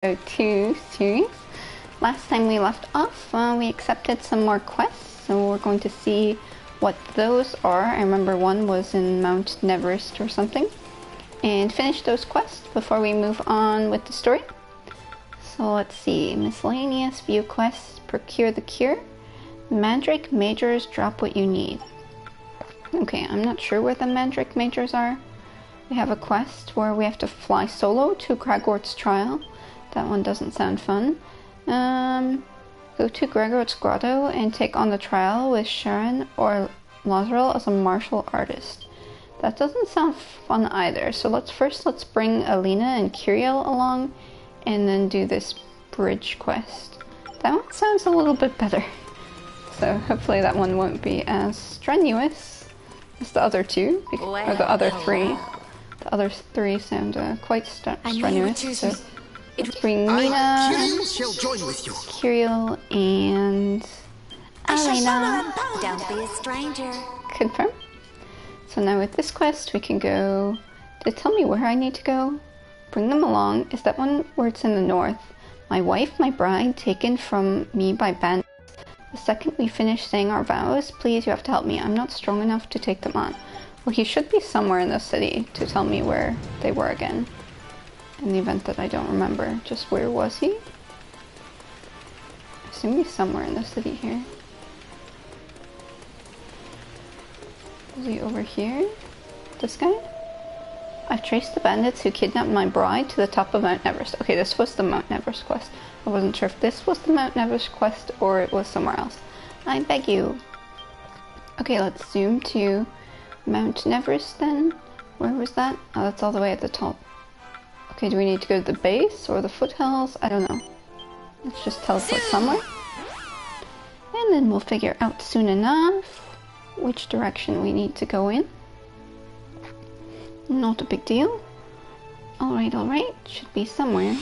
2 series. Last time we left off, we accepted some more quests, so we're going to see what those are. I remember one was in Mount Everest or something, and finish those quests before we move on with the story. So let's see, miscellaneous view quests, procure the cure, Mandrake Majors, drop what you need. Okay, I'm not sure where the Mandrake Majors are. We have a quest where we have to fly solo to Gragort's trial. That one doesn't sound fun. Go to Gragort's grotto and take on the trial with Charon or Lazarel as a martial artist. That doesn't sound fun either. So let's bring Alina and Kiriel along and then do this bridge quest. That one sounds a little bit better. So hopefully that one won't be as strenuous as the other two, or the other three. The other three sound quite strenuous. So let's bring Mina, Kiriel, and Alina. Don't be a stranger. Confirm. So now with this quest we can go... Did it tell me where I need to go? Bring them along. Is that one where it's in the north? My wife, my bride, taken from me by bandits. The second we finish saying our vows, please, you have to help me. I'm not strong enough to take them on. Well, he should be somewhere in the city to tell me where they were again. In the event that I don't remember. Just where was he? I assume he's somewhere in the city here. Is he over here? This guy? I've traced the bandits who kidnapped my bride to the top of Mount Everest. Okay, this was the Mount Everest quest. I wasn't sure if this was the Mount Everest quest or it was somewhere else. I beg you. Okay, let's zoom to Mount Everest then. Where was that? Oh, that's all the way at the top. Okay, do we need to go to the base or the foothills? I don't know. Let's just teleport somewhere. And then we'll figure out soon enough which direction we need to go in. Not a big deal. Alright, should be somewhere.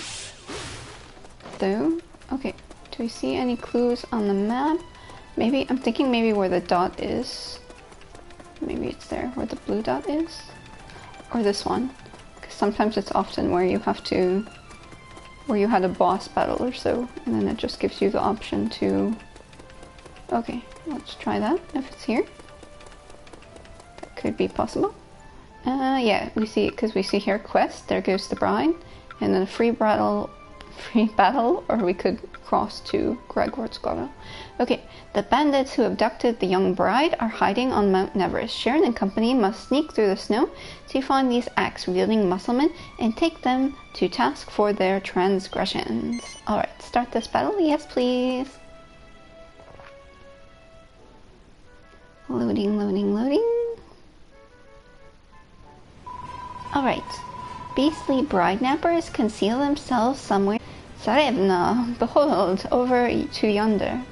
Though, okay, do we see any clues on the map? Maybe, I'm thinking maybe where the dot is. Maybe it's there, where the blue dot is? Or this one. Because sometimes it's often where you have to... where you had a boss battle or so. And then it just gives you the option to... Okay, let's try that, if it's here. That could be possible. Yeah, we see, because we see here quest, there goes the bride, and then a free battle, or we could cross to Gragort's grotto. Okay, the bandits who abducted the young bride are hiding on Mount Everest. Charon and company must sneak through the snow to find these axe-wielding musclemen and take them to task for their transgressions. Alright, start this battle, yes please. Loading. Alright. Beastly bride nappers conceal themselves somewhere. Tsarevna, behold, over to yonder.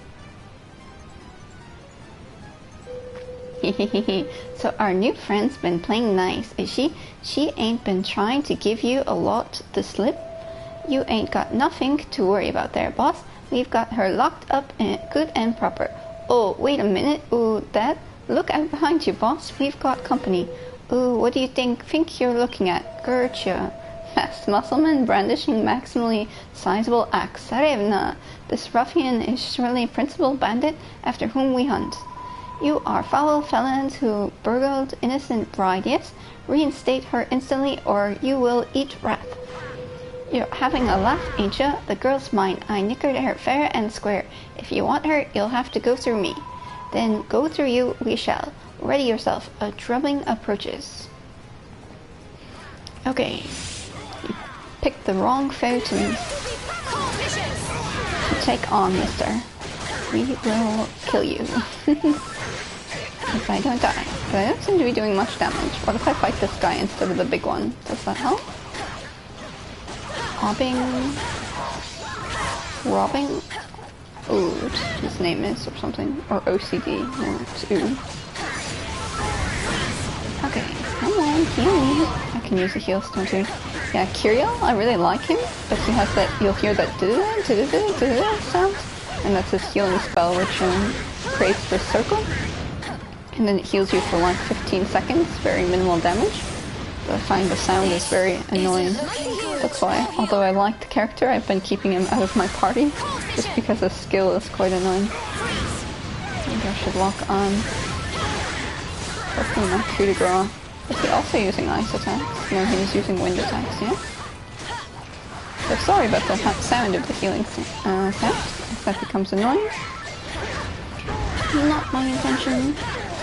So our new friend's been playing nice, is she? She ain't been trying to give you a lot to slip? You ain't got nothing to worry about there, boss. We've got her locked up and good and proper. Oh, wait a minute. Ooh, that. Look out behind you, boss. We've got company. Ooh, what do you think you're looking at? Gertrude. Fast muscleman brandishing maximally sizable axe. Tsarevna, this ruffian is surely a principal bandit after whom we hunt. You are foul felons who burgled innocent bride, yes? Reinstate her instantly or you will eat wrath. You're having a laugh, ain't ya? The girl's mine. I nickered her fair and square. If you want her, you'll have to go through me. Then go through you we shall. Ready yourself. A drubbing approaches. Okay. You picked the wrong foe to take on, mister. We will kill you. If I don't die. But I don't seem to be doing much damage. What if I fight this guy instead of the big one? Does that help? Robbing? Ooh, his name is, or something. Or OCD. No, it's ooh. Okay, come on, heal me. I can use a heal stone too. Yeah, Kiriel, I really like him, but he has that, you'll hear that sound, and that's his healing spell, which creates this circle, and then it heals you for like 15 seconds, very minimal damage. But I find the sound is very annoying. that's why. Although I like the character, I've been keeping him out of my party, just because his skill is quite annoying. Maybe I should lock on. Hopefully not coup de grace. Is he also using ice attacks? No, he was using wind attacks, yeah? So sorry about the sound of the healing sound, if that becomes annoying. Not my intention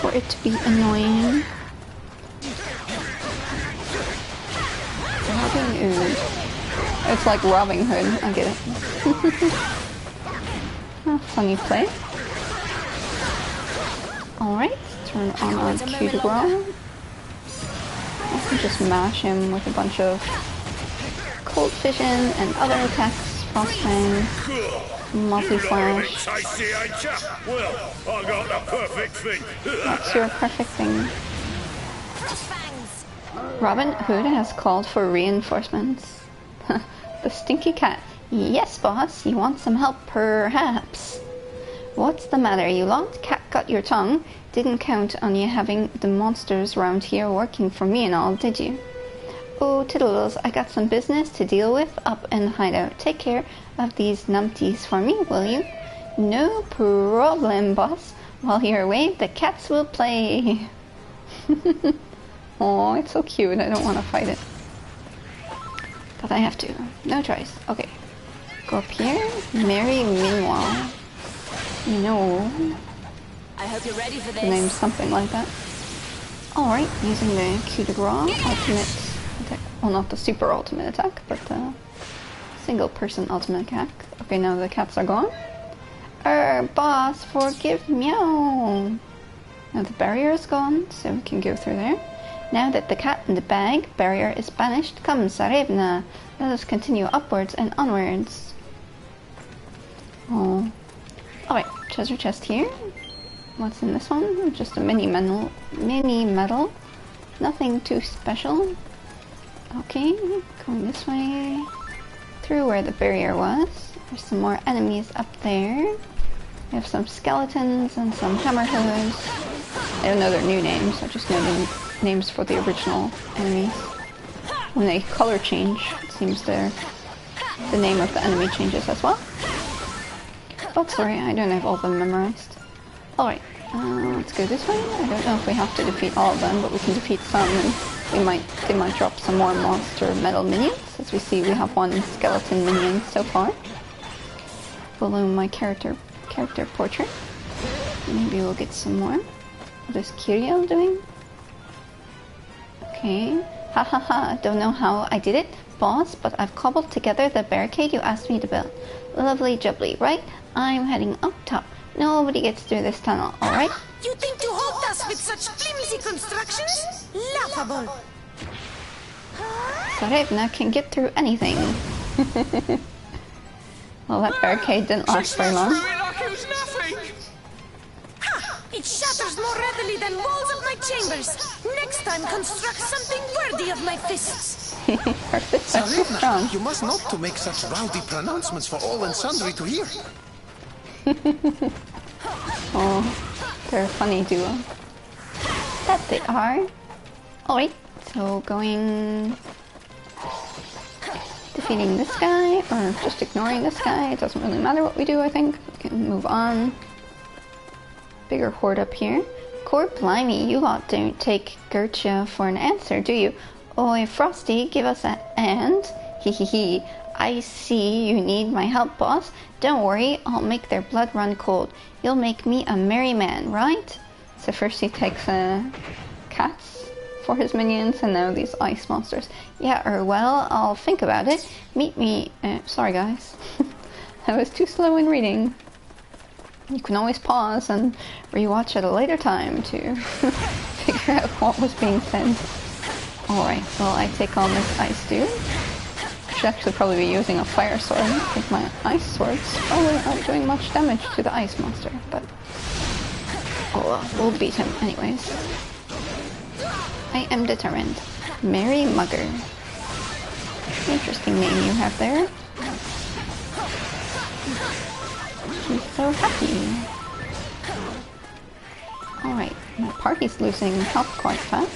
for it to be annoying. Robin Hood. It's like Robin Hood, I get it. Oh, funny play. Alright, turn on our coup de grace. I can just mash him with a bunch of cold vision and other attacks, frostbang, multi-slash. Well, I got the perfect thing. What's your perfect thing? Robin Hood has called for reinforcements. The stinky cat. Yes, boss, you want some help, perhaps? What's the matter, you lot? Cat got your tongue? Didn't count on you having the monsters round here working for me and all, did you? Oh, Tiddles, I got some business to deal with up in Hideout. Take care of these numpties for me, will you? No problem, boss. While you're away, the cats will play. Oh, it's so cute. I don't want to fight it. But I have to. No choice. Okay. Go up here. Merry Meanwhile. No. I hope you're ready for this. The name's something like that. Alright, using the coup de grace ultimate attack. Well, not the super ultimate attack, but the single person ultimate attack. Okay, now the cats are gone. Boss, forgive meow. Now the barrier is gone, so we can go through there. Now that the cat in the bag barrier is banished, come Sarevna, let us continue upwards and onwards. Oh. Alright, treasure chest here. What's in this one? Just a mini medal. Nothing too special. Okay, going this way. Through where the barrier was. There's some more enemies up there. We have some skeletons and some hammerhoods. I don't know their new names, I just know the names for the original enemies. When they color change, it seems the name of the enemy changes as well. But sorry, I don't have all of them memorized. Alright, let's go this way. I don't know if we have to defeat all of them, but we can defeat some and they might drop some more monster metal minions. As we see, we have one skeleton minion so far. Below my character portrait. Maybe we'll get some more. What is Kiriel doing? Okay. Ha ha ha, don't know how I did it, boss, but I've cobbled together the barricade you asked me to build. Lovely jubbly, right? I'm heading up top. Nobody gets through this tunnel, alright? You think to halt us with such flimsy constructions? Laughable! Sarevna can get through anything. Well, that barricade didn't last very long. It shatters more readily than walls of my chambers. Next time, construct something worthy of my fists. Her fists are too strong. You must not to make such rowdy pronouncements for all and sundry to hear. Oh, they're a funny duo. That they are. Alright, so going... defeating this guy, or just ignoring this guy. It doesn't really matter what we do, I think. We can move on. Bigger horde up here. Core blimey, you lot don't take Gertrude for an answer, do you? Oi, Frosty, give us a hand. Hee hee hee. I see you need my help, boss. Don't worry, I'll make their blood run cold. You'll make me a merry man, right? So first he takes cats for his minions, and now these ice monsters. Yeah, well, I'll think about it. Meet me... sorry, guys. I was too slow in reading. You can always pause and rewatch at a later time to figure out what was being said. Alright, well, I take on this ice dude. I should actually probably be using a fire sword. I think my ice swords probably aren't doing much damage to the ice monster, but we'll beat him anyways. I am determined. Mary Mugger. Interesting name you have there. She's so happy. Alright, my party's losing health quite fast.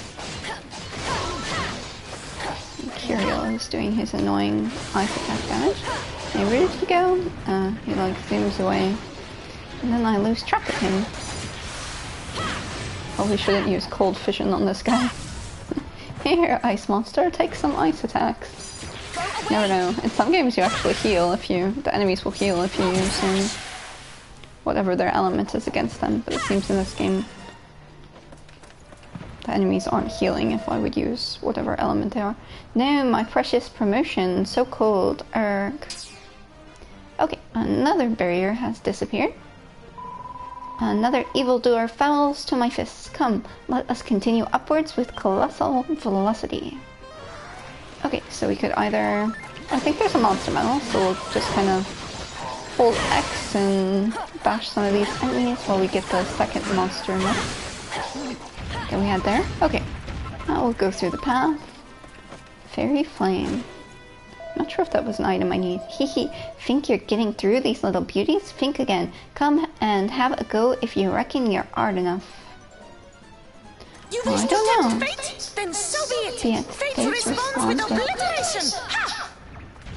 Curiel was doing his annoying ice attack damage. Hey, where did he go? He like zooms away. And then I lose track of him. Probably shouldn't use cold vision on this guy. Here, ice monster, take some ice attacks. Never know. In some games you actually heal if you... the enemies will heal if you use whatever their element is against them. But it seems in this game the enemies aren't healing if I would use whatever element they are. No, my precious promotion. So cold. Erg. Okay, another barrier has disappeared. Another evildoer fouls to my fists. Come, let us continue upwards with colossal velocity. Okay, so we could either... I think there's a monster medal, so we'll just kind of hold X and bash some of these enemies while we get the second monster medal that we had there. Okay, now we'll go through the path. Fairy Flame. Not sure if that was an item I need. Hehe, think you're getting through these little beauties? Think again. Come and have a go if you reckon you're art enough. You wish to tempt fate? Then so be it. Fate responds with obliteration. Ha!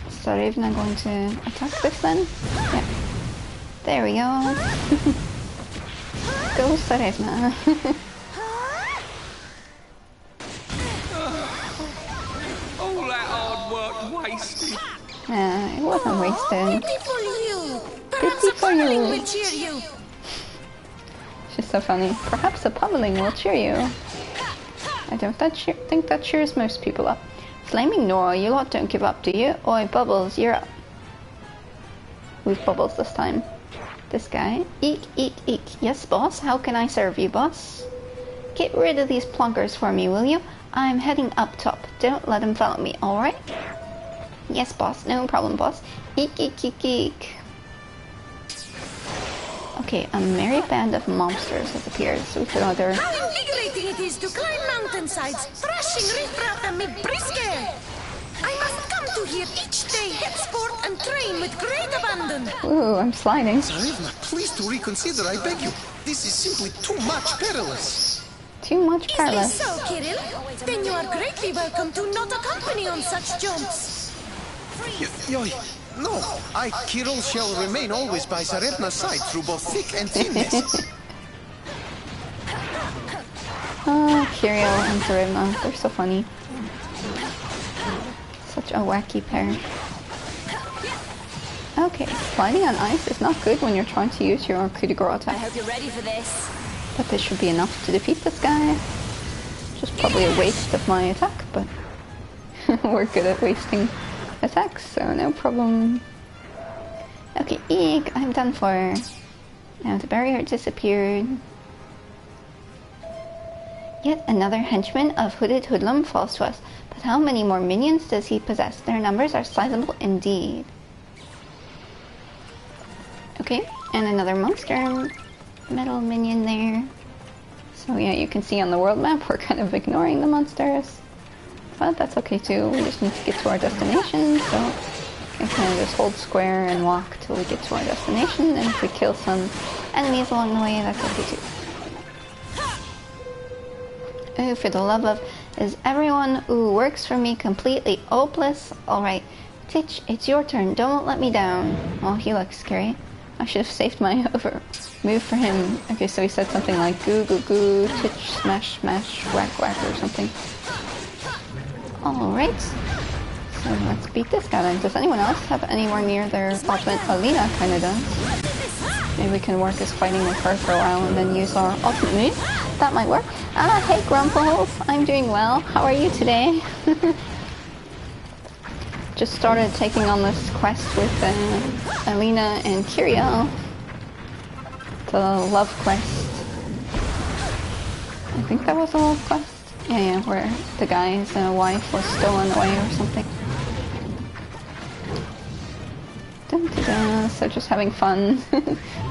Tsarevna going to attack this then? Yeah. There we go. Go Tsarevna. All that hard work wasted. It wasn't wasted. Pity for you. Perhaps a pummeling will cheer you. She's so funny. Perhaps a pummeling will cheer you. I don't think that cheers most people up. Flaming Nora, you lot don't give up, do you? Oi, Bubbles, you're up. Who's Bubbles this time? This guy. Eek, eek, eek. Yes, boss? How can I serve you, boss? Get rid of these plunkers for me, will you? I'm heading up top. Don't let them follow me, alright? Yes, boss. No problem, boss. Eek, eek, eek, eek. Okay, a merry band of monsters has appeared, so we could either... How invigorating it is to climb mountainsides, thrashing riffraff amid brisk air. I must come to here each day, get sport and train with great abandon. Ooh, I'm sliding. Tsarevna, please to reconsider, I beg you. This is simply too much perilous. Too much Is perilous. this so, Kirill? Then you are greatly welcome to not accompany on such jumps. No, I, Kirill, shall remain always by Tsarevna's side through both thick and thinness. Oh, Kirill and Tsarevna, they're so funny. Such a wacky pair. Okay, sliding on ice is not good when you're trying to use your coup de grace I attack. hope you're ready for this. But this should be enough to defeat this guy. Just probably a waste of my attack, but we're good at wasting attacks, so no problem. Okay, eek, I'm done for. Now the barrier disappeared. Yet another henchman of Hooded Hoodlum falls to us. But how many more minions does he possess? Their numbers are sizable indeed. Okay, and another monster metal minion there. So yeah, you can see on the world map we're kind of ignoring the monsters. But that's okay too, we just need to get to our destination, so we can kind of just hold square and walk till we get to our destination, and if we kill some enemies along the way, that's okay too. Oh, for the love of... Is everyone who works for me completely hopeless? Alright, Titch, it's your turn, don't let me down. Oh, he looks scary. I should have saved my over move for him. Okay, so he said something like goo goo goo, Titch, smash smash, whack whack or something. Alright, so let's beat this guy then. Does anyone else have anywhere near their ultimate? Alina kinda does. Maybe we can work as fighting with her for a while and then use our ultimate move. That might work. Ah, hey Grumples, I'm doing well. How are you today? Just started taking on this quest with Alina and Kirill. The love quest. I think that was a love quest. Yeah, where the guy's wife was stolen away or something. Dun, dun, dun. So just having fun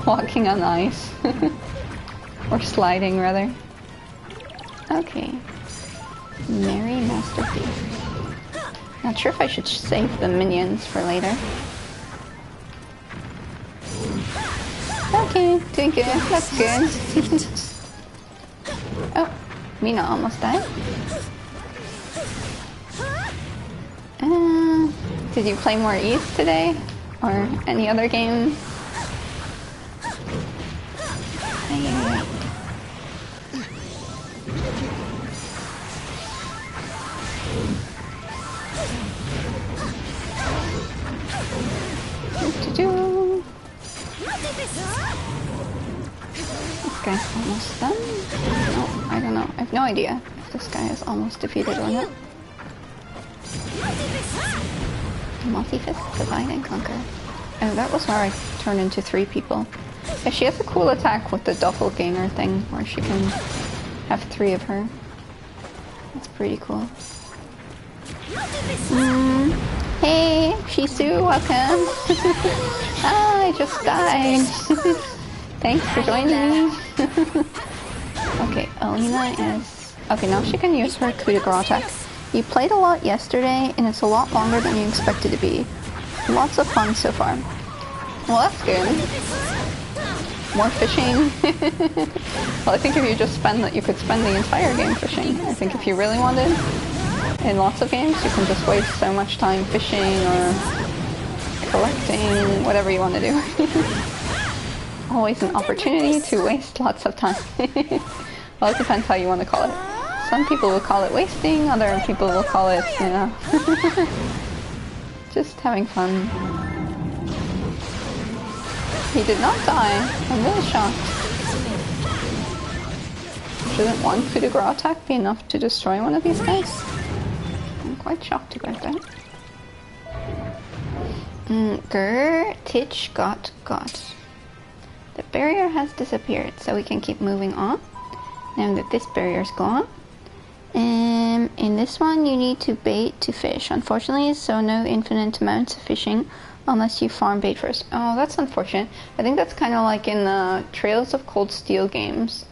walking on ice. Or sliding, rather. Okay. Merry Master Thief. Not sure if I should save the minions for later. Okay, doing good. That's good. Oh, Mina almost died. Did you play more East today? Or any other game? What to do? This guy's almost done. Oh, I don't know. I have no idea if this guy is almost defeated or not. Multi-fist, divide and conquer. Oh, that was where I turned into 3 people. Yeah, she has a cool attack with the doppelganger thing, where she can have 3 of her. That's pretty cool. Hey, Shisu, welcome. Ah, I just died. Thanks for joining me. Okay, Alina is... Okay, now she can use her coup de grace attack. You played a lot yesterday, and it's a lot longer than you expected to be. Lots of fun so far. Well, that's good. More fishing. Well, I think if you just spend that, you could spend the entire game fishing. I think if you really wanted, in lots of games, you can just waste so much time fishing or collecting, whatever you want to do. Always an opportunity to waste lots of time. Well, it depends how you want to call it. Some people will call it wasting, other people will call it, you know, just having fun. He did not die. I'm really shocked. Shouldn't one coup de grace attack be enough to destroy one of these guys? I'm quite shocked about that. Grr, Titch, got. The barrier has disappeared, so we can keep moving on. Now that this barrier's gone. In this one, you need to bait to fish. Unfortunately, so no infinite amounts of fishing unless you farm bait first. Oh, that's unfortunate. I think that's kind of like in the Trails of Cold Steel games.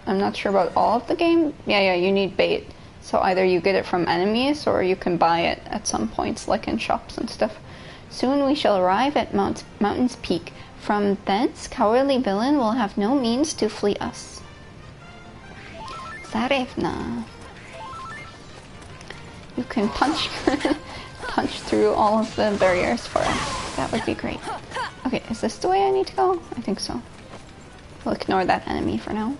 I'm not sure about all of the game. Yeah, you need bait. So either you get it from enemies or you can buy it at some points, like in shops and stuff. Soon we shall arrive at Mountain's Peak. From thence, cowardly villain will have no means to flee us. Zarevna. You can punch through all of the barriers for us. That would be great. Okay, is this the way I need to go? I think so. We'll ignore that enemy for now.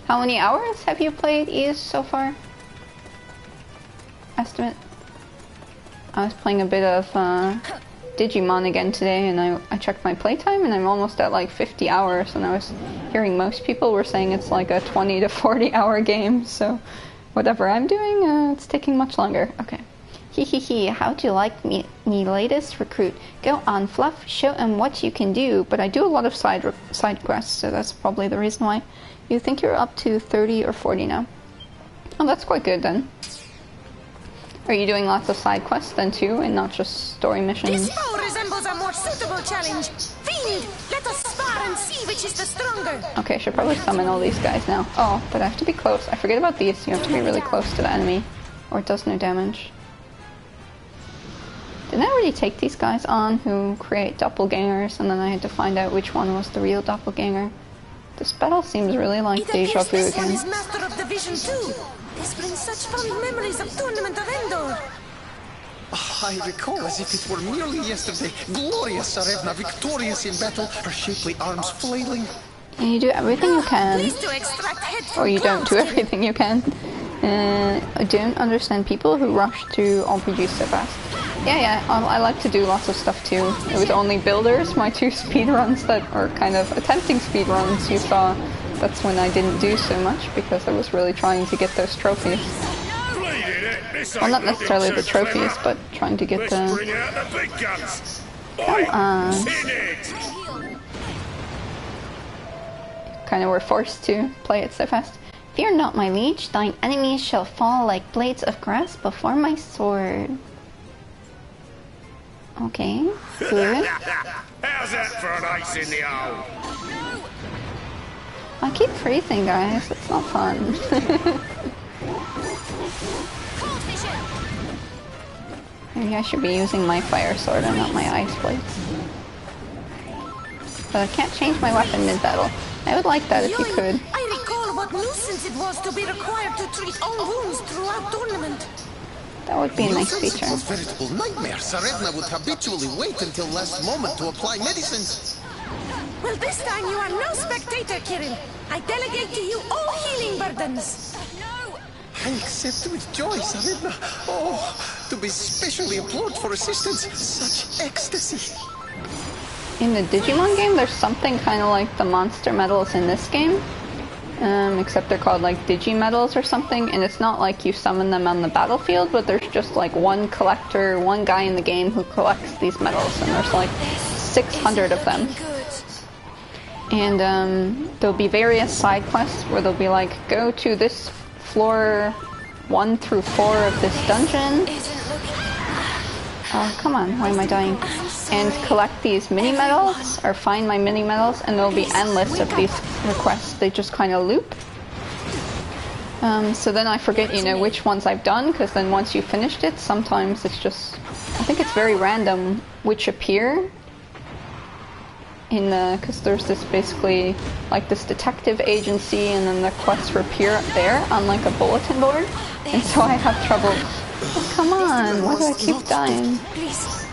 How many hours have you played Ys so far? Estimate? I was playing a bit of Digimon again today, and I checked my playtime, and I'm almost at like 50 hours, and I was hearing most people were saying it's like a 20 to 40 hour game, so whatever I'm doing, it's taking much longer. Okay. Hee, how'd you like me latest recruit? Go on, Fluff, show him what you can do, but I do a lot of side quests, so that's probably the reason why. You think you're up to 30 or 40 now. Oh, that's quite good then. Are you doing lots of side quests then too, and not just story missions? This foe resembles a more suitable challenge. Fiend, let us spar and see which is the stronger. Okay, I should probably summon all these guys now. Oh, but I have to be close. I forget about these. You have to be really close to the enemy, or it does no damage. Didn't I already take these guys on who create doppelgangers, and then I had to find out which one was the real doppelganger? This battle seems really like deja vu this one again. is master of the vision too. This brings such fond memories of Tournament of Endor. I recall as if it were merely yesterday. Glorious Zarevna, victorious in battle, her shapely arms flailing. And you do everything you can, Please to extract head from or you don't do cloud skin. everything you can. I don't understand people who rush through RPGs so fast. Yeah, I like to do lots of stuff too. It was only Builders, my 2 speedruns that are kind of attempting speedruns you saw. That's when I didn't do so much because I was really trying to get those trophies. Well, not necessarily the trophies, but trying to get the... Bring out the big guns. Come on. Kind of were forced to play it so fast. Fear not, my liege, thine enemies shall fall like blades of grass before my sword. Okay, good. How's that for an ice in the hole? I keep freezing, guys. It's not fun. Maybe I should be using my fire sword and not my ice blades. But I can't change my weapon mid-battle. I would like that if you could. I recall what nuisance it was to be required to treat all wounds throughout tournament. That would be a nice Nuisance? feature. It was a veritable nightmare. Sarevna would habitually wait until last moment to apply medicines. Well, this time you are no spectator, Kirin. I delegate to you all healing burdens. I accept with joy, Sarevna. Oh, to be specially implored for assistance. Such ecstasy. In the Digimon game, there's something kind of like the monster medals in this game. Except they're called like Digimedals or something, and it's not like you summon them on the battlefield, but there's just like one collector, one guy in the game who collects these medals, and there's like 600 of them. And there'll be various side quests where they'll be like, go to this floor 1 through 4 of this dungeon. Oh, come on, why am I dying? And collect these mini medals, or find my mini medals, and there'll be endless of these requests. They just kind of loop. So then I forget, you know, which ones I've done, because then once you finished it, sometimes it's just, I think it's very random which appear in the, because there's this basically like this detective agency, and then the quests appear up there on like a bulletin board, and so I have trouble. Oh, come on, why do I keep dying?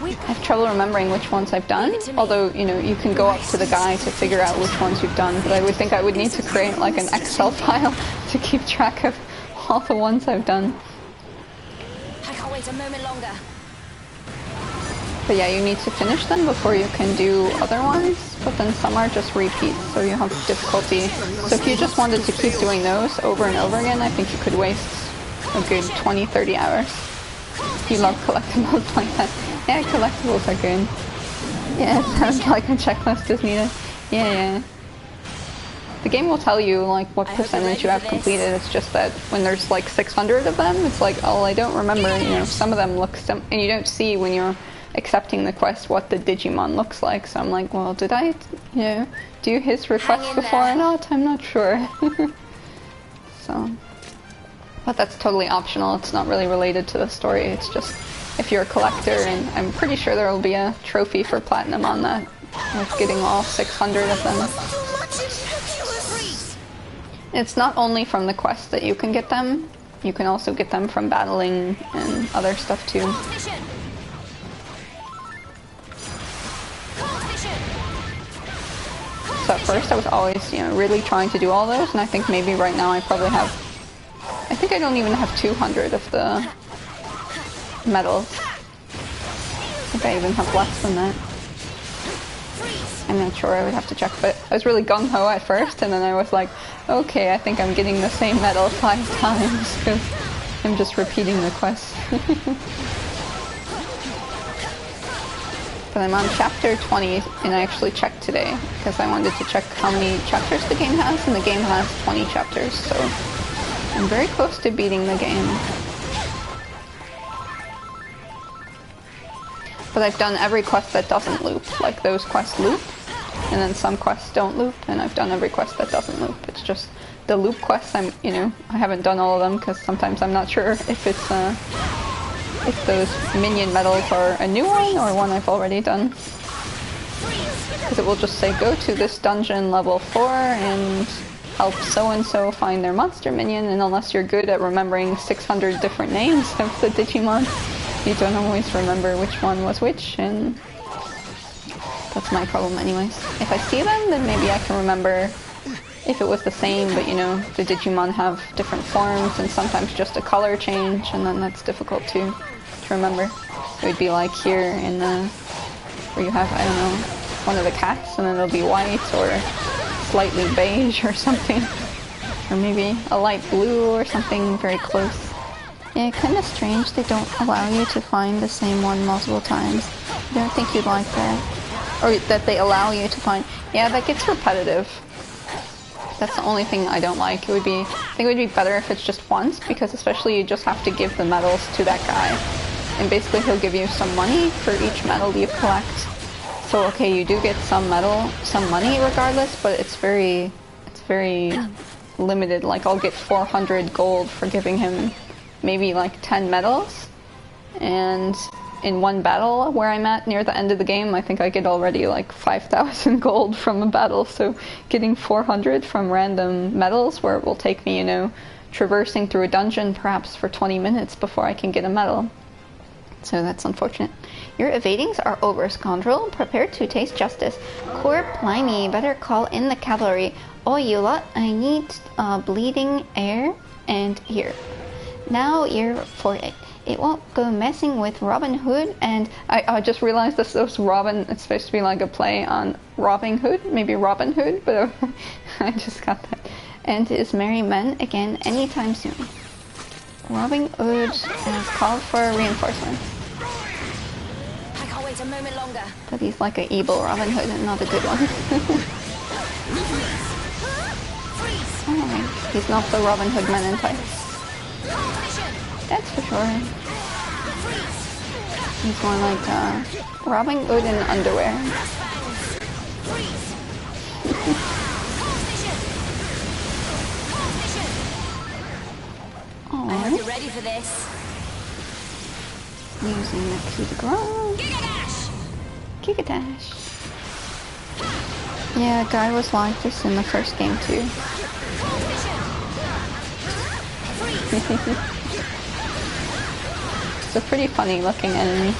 I have trouble remembering which ones I've done, although, you know, you can go up to the guy to figure out which ones you've done, but I would think I would need to create like an Excel file to keep track of all the ones I've done. I can't wait a moment longer. But yeah, you need to finish them before you can do other ones, but then some are just repeats, so you have difficulty. So if you just wanted to keep doing those over and over again, I think you could waste a good 20-30 hours. You love collectibles like that. Yeah, collectibles are good. Yeah, it sounds like a checklist is needed. Yeah. The game will tell you like what percentage you have completed. It's just that when there's like 600 of them, it's like, oh, I don't remember. You know, some of them look and you don't see when you're accepting the quest what the Digimon looks like. So I'm like, well, did I, you know, do his request before or not? I'm not sure. So. But that's totally optional. It's not really related to the story. It's just if you're a collector, and I'm pretty sure there will be a trophy for platinum on that, with getting all 600 of them. It's not only from the quest that you can get them. You can also get them from battling and other stuff too. So at first I was always, you know, really trying to do all those, and I think maybe right now I probably have, I think I don't even have 200 of the medals. I think I even have less than that. I'm not sure, I would have to check, but I was really gung-ho at first, and then I was like, okay, I think I'm getting the same medal 5 times, because I'm just repeating the quest. But I'm on chapter 20, and I actually checked today, because I wanted to check how many chapters the game has, and the game has 20 chapters, so I'm very close to beating the game. But I've done every quest that doesn't loop, like those quests loop, and then some quests don't loop, and I've done every quest that doesn't loop. It's just the loop quests, I haven't done all of them, because sometimes I'm not sure if it's, if those minion medals are a new one or one I've already done. Because it will just say, go to this dungeon level 4 and help so-and-so find their monster minion, and unless you're good at remembering 600 different names of the Digimon, you don't always remember which one was which, and that's my problem anyways. If I see them, then maybe I can remember if it was the same, but the Digimon have different forms and sometimes just a color change, and then that's difficult to remember. It would be like here in the, where you have, I don't know, one of the cats, and then it'll be white or slightly beige or something. Or maybe a light blue or something very close. Yeah, kind of strange they don't allow you to find the same one multiple times. I don't think you'd like that. Or that they allow you to find, yeah, that gets repetitive. That's the only thing I don't like. I think it would be better if it's just once, because especially you just have to give the medals to that guy. And basically he'll give you some money for each medal you collect. So okay, you do get some money regardless, but it's very limited. Like I'll get 400 gold for giving him maybe like 10 medals. And in one battle where I'm at near the end of the game, I think I get already like 5,000 gold from a battle. So getting 400 from random medals where it will take me, traversing through a dungeon perhaps for 20 minutes before I can get a medal. So that's unfortunate. Your evadings are over, scoundrel. Prepare to taste justice. Core Pliny, better call in the cavalry. Oh, you lot, I need bleeding air and here. Now you're for it. It won't go messing with Robin Hood, and I just realized this was Robin. It's supposed to be like a play on Robin Hood, maybe Robin Hood, but I just got that. And his merry men again anytime soon. Robin Hood has called for reinforcements. I can't wait a moment longer. But he's like an evil Robin Hood and not a good one. Oh, he's not the Robin Hood men in tights. That's for sure. He's more like Robin Hood in underwear. I hope you're ready for this. Using the coup de grace. Giga Dash! Giga Dash. Yeah, a guy was like this in the first game too. It's a pretty funny looking enemy.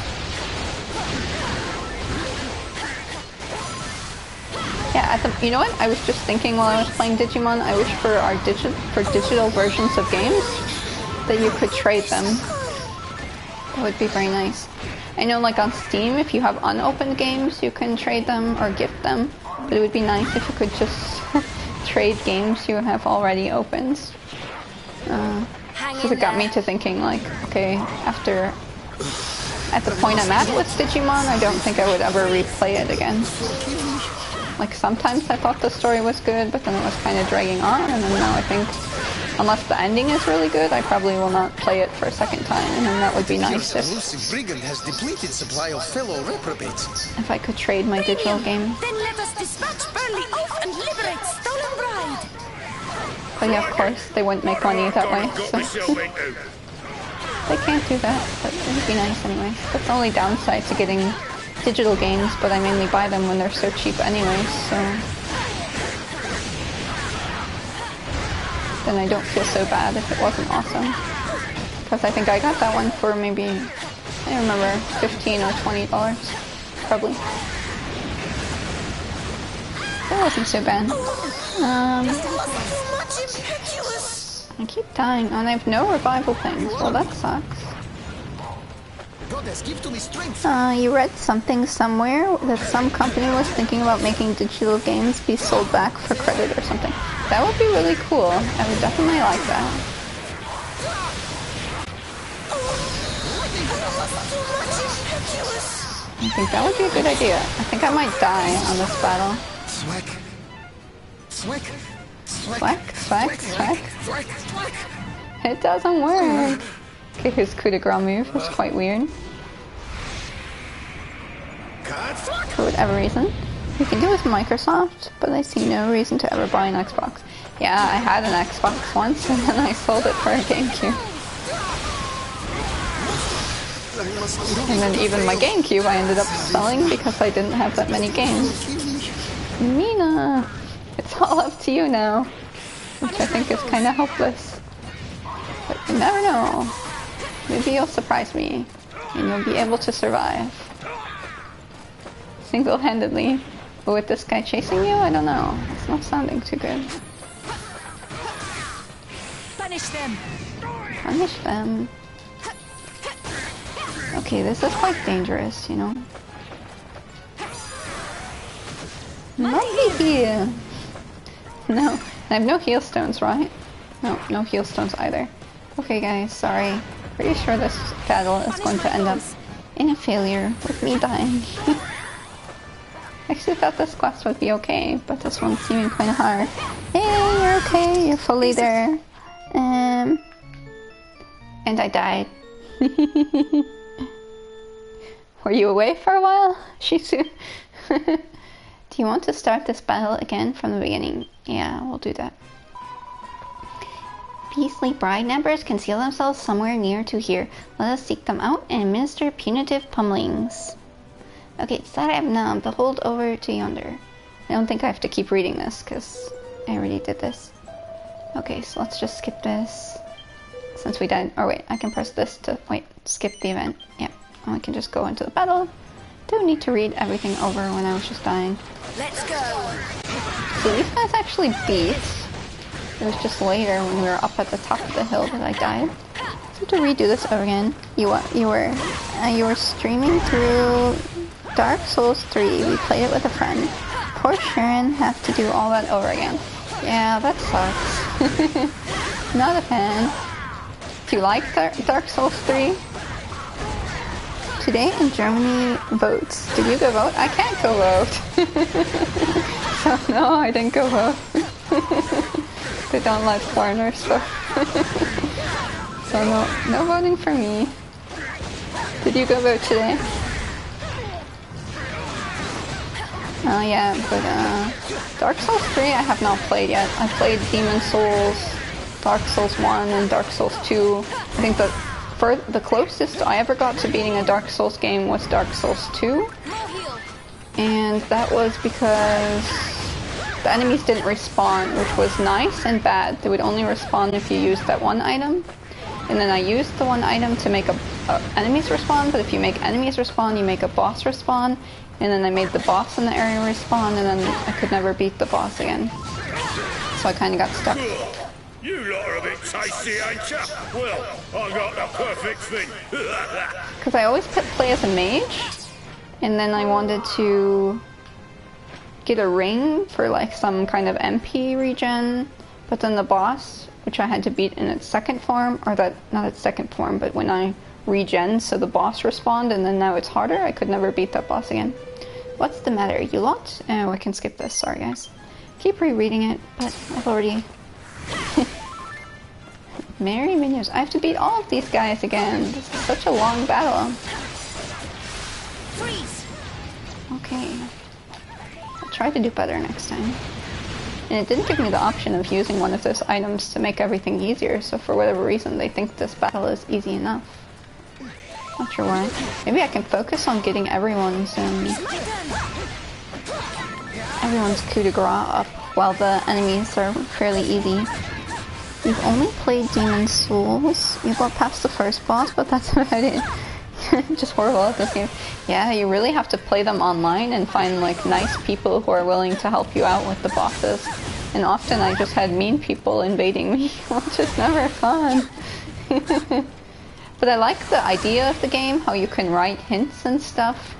Yeah, you know what? I was just thinking while I was playing Digimon, I wish for our digital versions of games that you could trade them. That would be very nice. I know like on Steam, if you have unopened games, you can trade them or gift them, but it would be nice if you could just trade games you have already opened. Because it got me to thinking like, okay, at the point I'm at with Digimon, I don't think I would ever replay it again. Like sometimes I thought the story was good, but then it was kind of dragging on, and then now I think, unless the ending is really good, I probably will not play it for a second time, and then that would be nice if brigand has depleted supply of fellow reprobates. If I could trade my digital game. Then let us dispatch Burley off and liberate stolen bride. But yeah, of course, they wouldn't make money that way, so they can't do that, but it would be nice anyway. That's the only downside to getting digital games, but I mainly buy them when they're so cheap anyway, so then I don't feel so bad if it wasn't awesome. Because I think I got that one for maybe, I don't remember, $15 or $20, probably. That wasn't so bad. I keep dying, and I have no revival things. Well, that sucks. You read something somewhere that some company was thinking about making digital games be sold back for credit or something. That would be really cool. I would definitely like that. I think that would be a good idea. I think I might die on this battle. Swack. It doesn't work. Okay, his coup de grace move was quite weird. For whatever reason. You can do it with Microsoft, but I see no reason to ever buy an Xbox. Yeah, I had an Xbox once and then I sold it for a GameCube. And then even my GameCube I ended up selling because I didn't have that many games. Mina! It's all up to you now. Which I think is kind of hopeless. But you never know. Maybe you'll surprise me, and you'll be able to survive. Single-handedly. But with this guy chasing you, I don't know. It's not sounding too good. Punish them! Punish them. Okay, this is quite dangerous, you know. Not here. No, I have no heal stones, right? No, no heal stones either. Okay guys, sorry. Pretty sure this battle is going to end up in a failure with me dying. I actually thought this quest would be okay, but this one's seeming kind of hard. Hey, you're okay, you're fully there. And I died. Were you away for a while? Shizu? Do you want to start this battle again from the beginning? Yeah, we'll do that. Beastly bride nabbers conceal themselves somewhere near to here. Let us seek them out and administer punitive pummelings. Okay, Sarevna, behold over to yonder. I don't think I have to keep reading this, because I already did this. Okay, so let's just skip this. Since we died. Or wait, I can press this to skip the event. Yep. And we can just go into the battle. Don't need to read everything over when I was just dying. Let's go. So these guys actually beat. It was just later when we were up at the top of the hill that I died. So to redo this over again, you were streaming through Dark Souls 3. We played it with a friend. Poor Sharon have to do all that over again. Yeah, that sucks. Not a fan. Do you like Dark Souls 3? Today in Germany, votes. Did you go vote? I can't go vote. So no, I didn't go vote. They don't let foreigners vote. So no voting for me. Did you go vote today? Oh yeah, but Dark Souls 3 I have not played yet. I played Demon Souls, Dark Souls 1, and Dark Souls 2. I think the closest I ever got to beating a Dark Souls game was Dark Souls 2. And that was because the enemies didn't respawn, which was nice and bad. They would only respawn if you used that one item. And then I used the one item to make enemies respawn, but if you make enemies respawn, you make a boss respawn. And then I made the boss in the area respawn, and then I could never beat the boss again. So I kind of got stuck. You lot are a bit tasty, ain't ya? Well, I got the perfect thing. Because I always play as a mage, and then I wanted to get a ring for like some kind of MP regen, but then the boss, which I had to beat in its second form, or that, not its second form, but when I regen, so the boss respawned, and then now it's harder, I could never beat that boss again. What's the matter, you lot? Oh, I can skip this, sorry guys. Keep rereading it, but I've already... Merry minions, I have to beat all of these guys again. This is such a long battle. Freeze. Okay. I'll try to do better next time. And it didn't give me the option of using one of those items to make everything easier, so for whatever reason they think this battle is easy enough. Not sure why. Maybe I can focus on getting everyone's coup de grace up while the enemies are fairly easy. We've only played Demon Souls. We got past the first boss, but that's about it. Just horrible at this game. Yeah, you really have to play them online and find like nice people who are willing to help you out with the bosses. And often I just had mean people invading me, which is never fun. But I like the idea of the game, how you can write hints and stuff.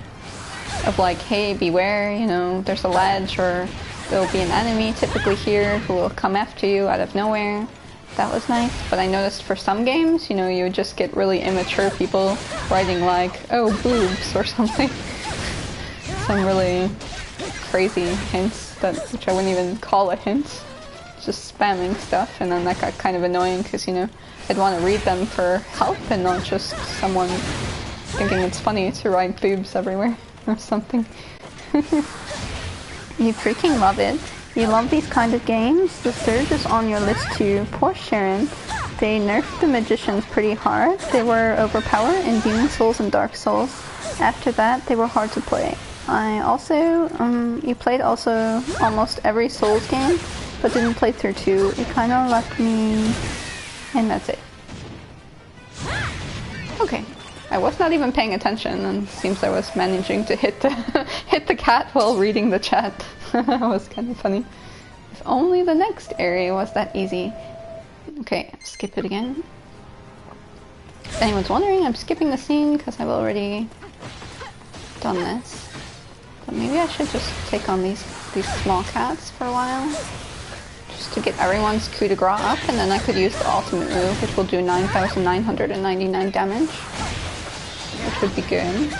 Of like, hey, beware, you know, there's a ledge, or there'll be an enemy typically here who will come after you out of nowhere. That was nice, but I noticed for some games, you know, you would just get really immature people writing like, oh, boobs, or something. Some really crazy hints, which I wouldn't even call a hint. Just spamming stuff, and then that got kind of annoying because, you know, I'd want to read them for help and not just someone thinking it's funny to write boobs everywhere or something. You freaking love it. You love these kind of games? The Surge is on your list too. Poor Sharon. They nerfed the magicians pretty hard. They were overpowered in Demon Souls and Dark Souls. After that, they were hard to play. I also, you played also almost every Souls game, but didn't play through 2. It kind of left me, and that's it. Okay. I was not even paying attention, and it seems I was managing to hit the cat while reading the chat. That was kind of funny. If only the next area was that easy. Okay, skip it again. If anyone's wondering, I'm skipping the scene because I've already done this. But maybe I should just take on these small cats for a while. Just to get everyone's coup de grace up, and then I could use the ultimate move, which will do 9,999 damage. Which would be good.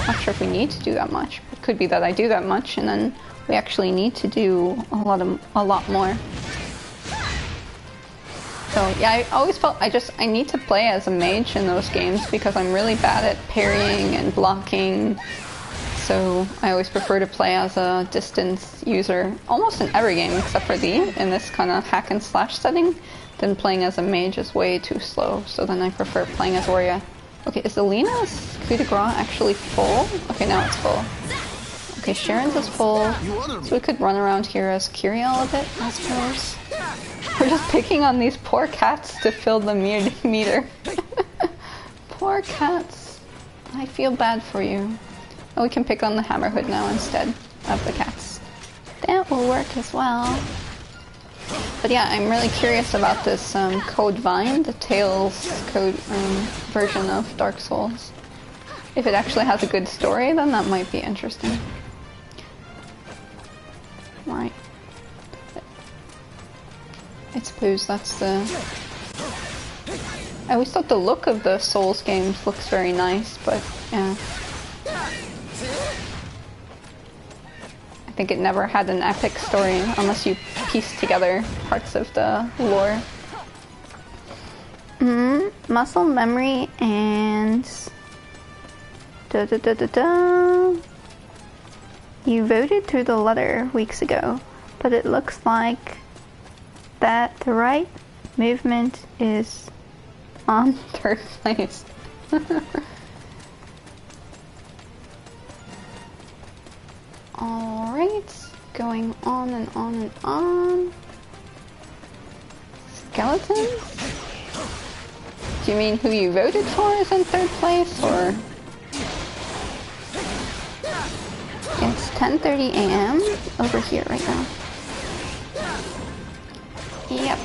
Not sure if we need to do that much. It could be that I do that much, and then we actually need to do a lot more. So yeah, I always felt I need to play as a mage in those games because I'm really bad at parrying and blocking. So I always prefer to play as a distance user, almost in every game except for in this kind of hack and slash setting. Then playing as a mage is way too slow, so then I prefer playing as warrior. Okay, is Alina's coup de grace actually full? Okay, now it's full. Okay, Sharon's is full, so we could run around here as Kyriel a bit, I suppose. We're just picking on these poor cats to fill the meter. Poor cats. I feel bad for you. Oh, we can pick on the hammerhood now instead of the cats. That will work as well. But yeah, I'm really curious about this Code Vine, the Tales code version of Dark Souls. If it actually has a good story, then that might be interesting. Right. I suppose that's the... I always thought the look of the Souls games looks very nice, but yeah. I think it never had an epic story unless you piece together parts of the lore. Muscle memory and... You voted through the letter weeks ago, but it looks like that the right movement is on 3rd place. Alright, going on and on and on. Skeletons? Do you mean who you voted for is in 3rd place, or? It's 10:30 a.m. over here right now. Yep.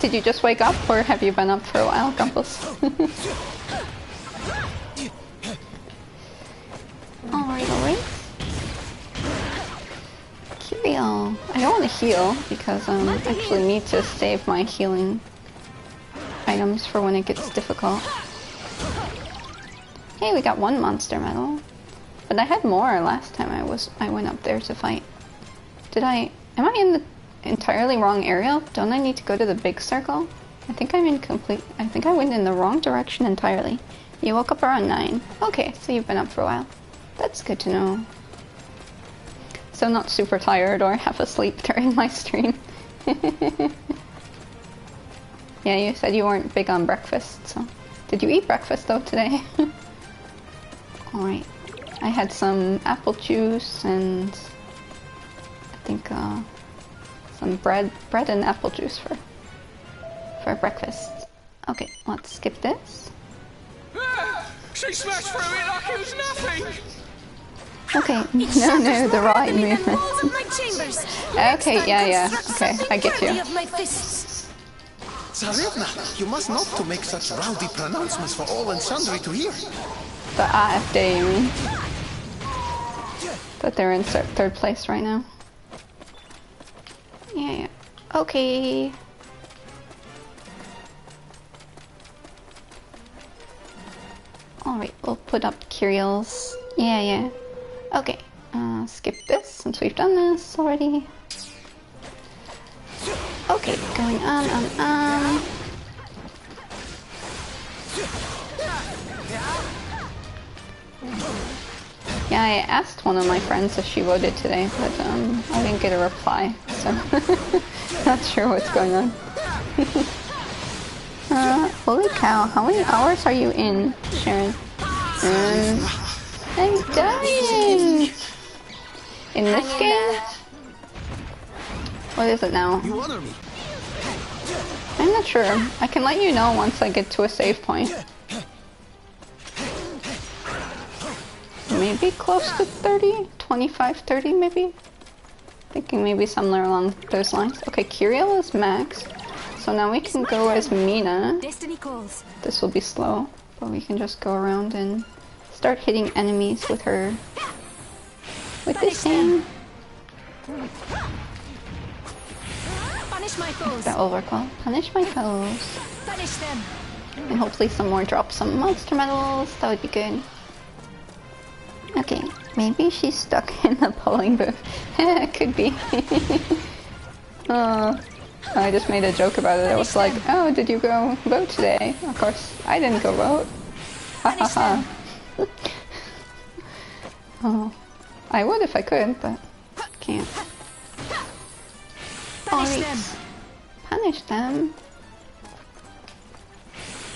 Did you just wake up, or have you been up for a while, Gumpus? Alright. Curial. I don't want to heal, because I actually need to save my healing items for when it gets difficult. Hey, we got 1 monster medal. But I had more last time I went up there to fight. Am I in the entirely wrong area? Don't I need to go to the big circle? I think I went in the wrong direction entirely. You woke up around 9. Okay, so you've been up for a while. That's good to know. So not super tired or half asleep during my stream. Yeah, you said you weren't big on breakfast, so... Did you eat breakfast though today? Alright. I had some apple juice and I think some bread and apple juice for breakfast. Okay, let's skip this. She smashed through it like it was nothing. Okay, no, the right movement. Okay, yeah, okay, I get you. Tsarevna, you must not to make such rowdy pronouncements for all and sundry to hear. The AFD, you mean? That they're in 3rd place right now. Yeah. Okay. Alright, we'll put up Curials. Yeah. Okay. Skip this since we've done this already. Okay, going on. Yeah, I asked one of my friends if she voted today, but I didn't get a reply, so not sure what's going on. Holy cow, how many hours are you in, Sharon? I'm dying! In this game? What is it now? I'm not sure. I can let you know once I get to a save point. Maybe close to 30? 25, 30 maybe? Thinking maybe somewhere along those lines. Okay, Curiel is max. So now we can go as Mina. Destiny calls. This will be slow, but we can just go around and start hitting enemies with her. With this thing. Punish my foes. That will work well. Punish my foes. Punish them. And hopefully some more drop some monster medals. That would be good. Okay, maybe she's stuck in the polling booth. Could be. Oh, I just made a joke about it. I was like, oh, did you go vote today? Of course, I didn't go vote. Ha ha ha. Oh, I would if I could, but can't. Punish them. Punish them.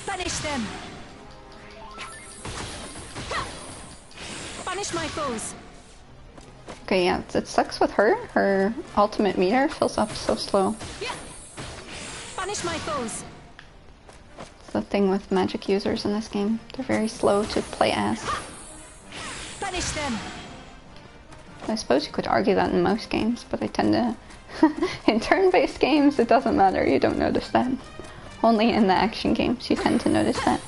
Punish them. Punish my foes. Okay, yeah, it sucks with her. Her ultimate meter fills up so slow. Punish my foes. It's the thing with magic users in this game. They're very slow to play as. Punish them. I suppose you could argue that in most games, but I tend to... in turn-based games, it doesn't matter, you don't notice that. Only in the action games, you tend to notice that.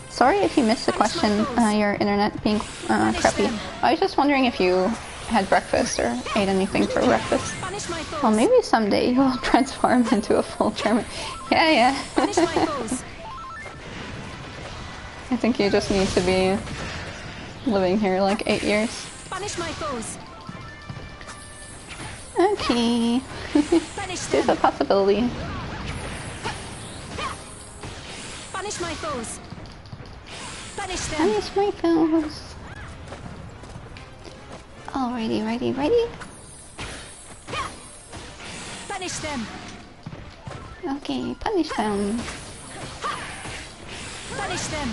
Sorry if you missed the question, your internet being crappy. I was just wondering if you had breakfast or ate anything for breakfast. Punish my foes. Well, maybe someday you'll transform into a full German. Yeah. Punish my foes. I think you just need to be living here like 8 years. Punish my foes. Okay. Punish There's a them. possibility. Punish my foes. Punish them. Punish my foes. Alrighty, ready? Punish them. Okay, punish them. Punish them.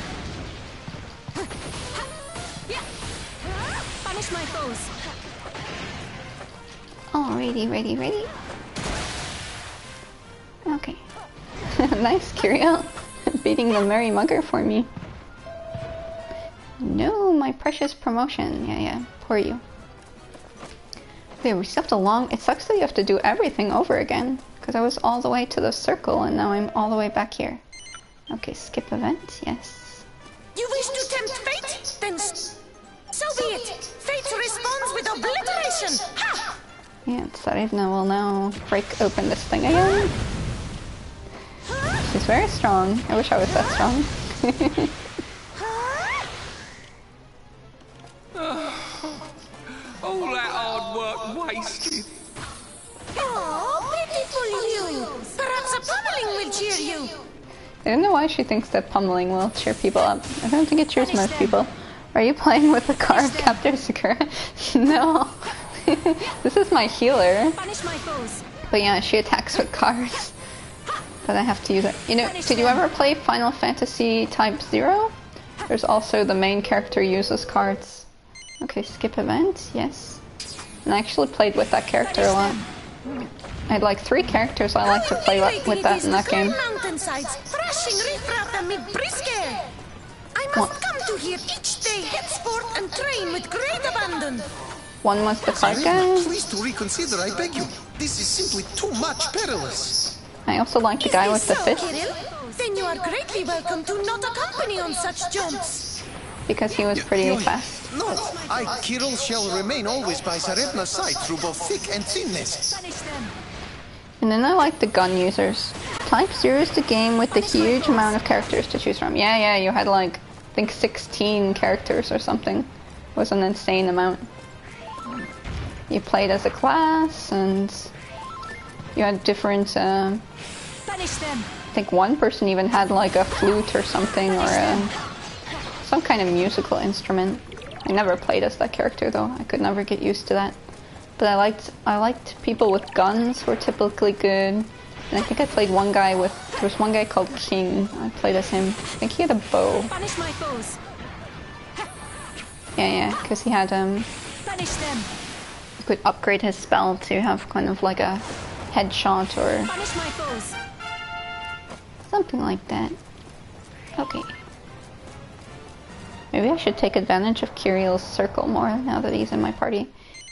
Punish my foes. Alrighty, ready? Okay. Nice, Curiel. Beating the Merry Mugger for me. No, my precious promotion. Yeah, poor you. Okay, we still have to long... It sucks that you have to do everything over again. Because I was all the way to the circle and now I'm all the way back here. Okay, skip event, yes. You wish to tempt fate? Then so be it. Fate responds with obliteration. Ha! Yeah, Tsarevna will now break open this thing again. She's very strong. I wish I was that strong. All that hard work wasted. Oh, pitiful you. Perhaps a pummeling will cheer you. I don't know why she thinks that pummeling will cheer people up. I don't think it cheers most people. Are you playing with the card Captor Sakura? No. This is my healer. Punish my foes. But yeah, she attacks with cards. But I have to use it. You know, did you ever play Final Fantasy Type 0? There's also the main character uses cards. Okay, skip event, yes. And I actually played with that character a lot. I had like 3 characters I like to play with that in that game. Mountainsides, thrashing riffraff amid brisk air. I must come to here each day, henceforth, and train with great abandon. One was the card Tsarevna, guy. please to reconsider, I beg you. This is simply too much perilous. I also like the guy with the fist Kirill? Then you are greatly welcome to not accompany on such jumps. because he was pretty fast. No, I, Kirill, shall remain always by Tsarevna's side through both thick and thinness. Punish them. And then I like the gun users. Type 0 is the game with the huge amount of characters to choose from. Yeah, you had like, I think 16 characters or something. It was an insane amount. You played as a class and you had different, Punish them. I think one person even had like a flute or something or some kind of musical instrument. I never played as that character though. I could never get used to that. But I liked people with guns were typically good. And I think I played one guy with, there was one guy called King. I played as him. I think he had a bow. Punish my foes. Yeah, because he had, Punish them. you could upgrade his spell to have kind of like a headshot or Punish my foes. something like that. Okay. Maybe I should take advantage of Kiriel's circle more now that he's in my party.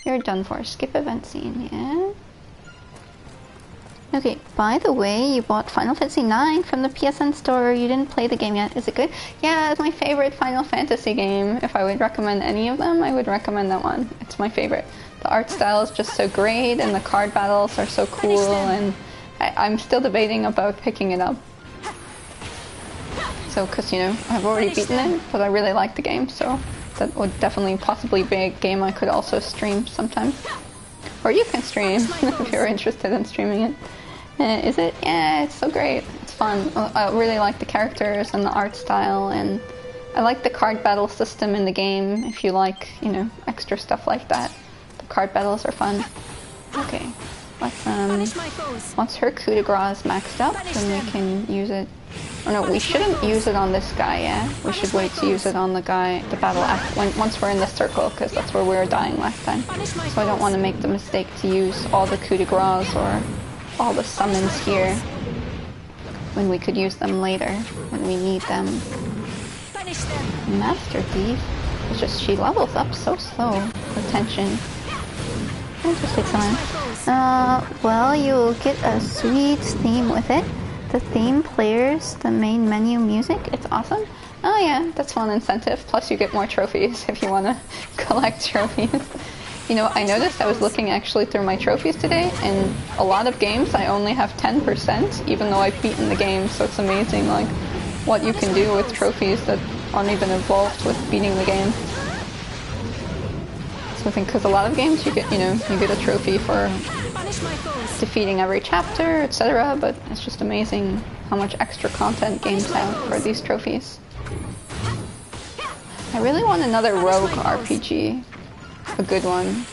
You're done for. Skip event scene, yeah? Okay, by the way, you bought Final Fantasy IX from the PSN store. You didn't play the game yet. Is it good? Yeah, it's my favorite Final Fantasy game. If I would recommend any of them, I would recommend that one. It's my favorite. The art style is just so great, and the card battles are so cool, and I'm still debating about picking it up. So, because, you know, I've already beaten it, but I really like the game, so that would definitely possibly be a game I could also stream sometime. Or you can stream if you're interested in streaming it. Is it? Yeah, it's so great. It's fun. I really like the characters and the art style, and I like the card battle system in the game. If you like, you know, extra stuff like that, the card battles are fun. Okay, let's Punish my foes. once her coup de grace is maxed up, then we can use it. Oh no, we shouldn't use it on this guy, yeah? We should wait to use it on the guy, the battle act, once we're in the circle, because that's where we were dying last time. So I don't want to make the mistake to use all the coup de grace or all the summons here. when we could use them later, when we need them. Finish them. Master Thief. It's just she levels up so slow. Attention. It'll just take time. Well, you'll get a sweet theme with it. The theme players the main menu music. It's awesome. Oh yeah, that's one incentive. Plus you get more trophies if you want to collect trophies. You know, I noticed I was looking actually through my trophies today, and a lot of games I only have 10%, even though I've beaten the game, so it's amazing, like, what you can do with trophies that aren't even involved with beating the game. So I think, because a lot of games you get, you know, you get a trophy for defeating every chapter, etc., but it's just amazing how much extra content games have for these trophies. I really want another rogue RPG. A good one.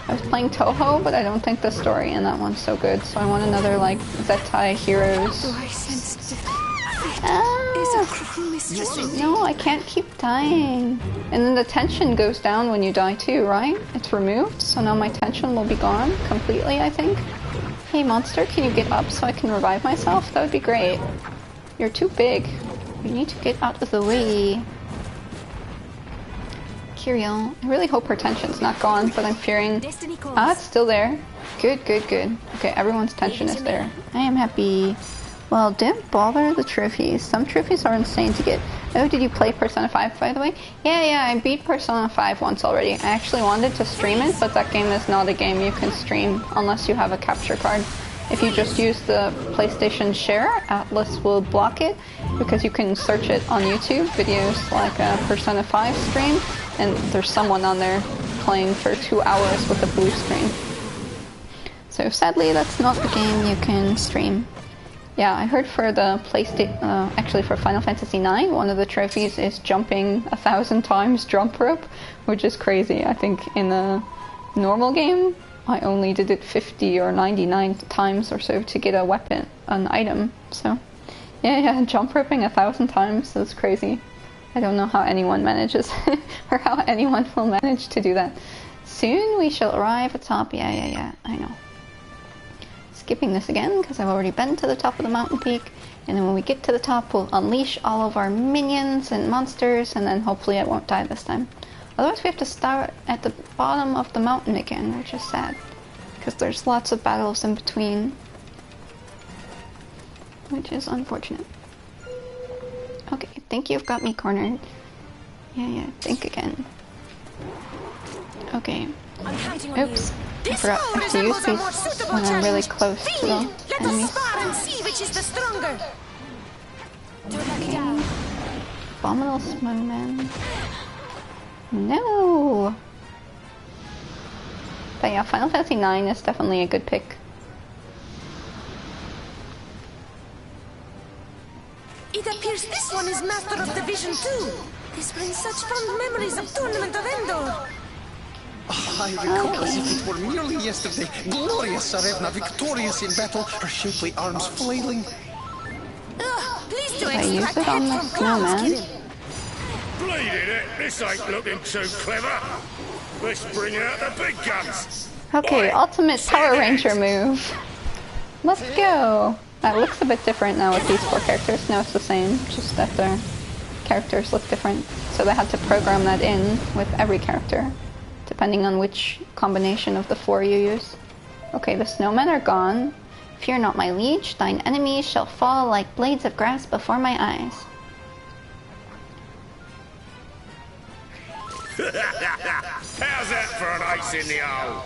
I was playing Toho, but I don't think the story in that one's so good, so I want another, like, Zettai Heroes. No, I can't keep dying. And then the tension goes down when you die too, right? It's removed, so now my tension will be gone completely, I think. Hey monster, can you get up so I can revive myself? That would be great. You're too big. You need to get out of the way. Kiriel. I really hope her tension's not gone, but I'm fearing... Ah, it's still there. Good, good, good. Okay, everyone's tension is there. I am happy. Well, don't bother the trophies. Some trophies are insane to get. Oh, did you play Persona 5, by the way? Yeah, I beat Persona 5 once already. I actually wanted to stream it, but that game is not a game you can stream unless you have a capture card. If you just use the PlayStation Share, Atlas will block it, because you can search it on YouTube, videos like a Persona 5 stream, and there's someone on there playing for 2 hours with a blue screen. So sadly, that's not the game you can stream. Yeah, I heard for the PlayStation, actually for Final Fantasy IX, one of the trophies is jumping 1,000 times jump rope, which is crazy. I think in the normal game, I only did it 50 or 99 times or so to get a weapon, an item. So, yeah, jump roping 1,000 times, that's crazy. I don't know how anyone manages, or how anyone will manage to do that. Soon we shall arrive atop, yeah, I know. Skipping this again, because I've already been to the top of the mountain peak, and then when we get to the top, we'll unleash all of our minions and monsters, and then hopefully I won't die this time. Otherwise we have to start at the bottom of the mountain again, which is sad, because there's lots of battles in between, which is unfortunate. Okay, I think you've got me cornered. Yeah, think again. Okay. Oops. I forgot to use these when I'm really close to the enemies. Okay. Abominable Snowman. No! But yeah, Final Fantasy IX is definitely a good pick. It appears this one is Master of Division 2. This brings such fond memories of Tournament of Endor. I recall as if it were merely yesterday. Glorious Tsarevna, victorious in battle, her shapely arms flailing. Please do I use it on the snowman. Bleeding it, this ain't looking too clever. Let's bring out the big guns. Okay, ultimate Power Ranger move. Let's go. That looks a bit different now with these 4 characters. No, it's the same, just that their characters look different. So they had to program that in with every character, depending on which combination of the 4 you use. Okay, the snowmen are gone. Fear not, my liege. Thine enemies shall fall like blades of grass before my eyes. How's that for an ace in the hole?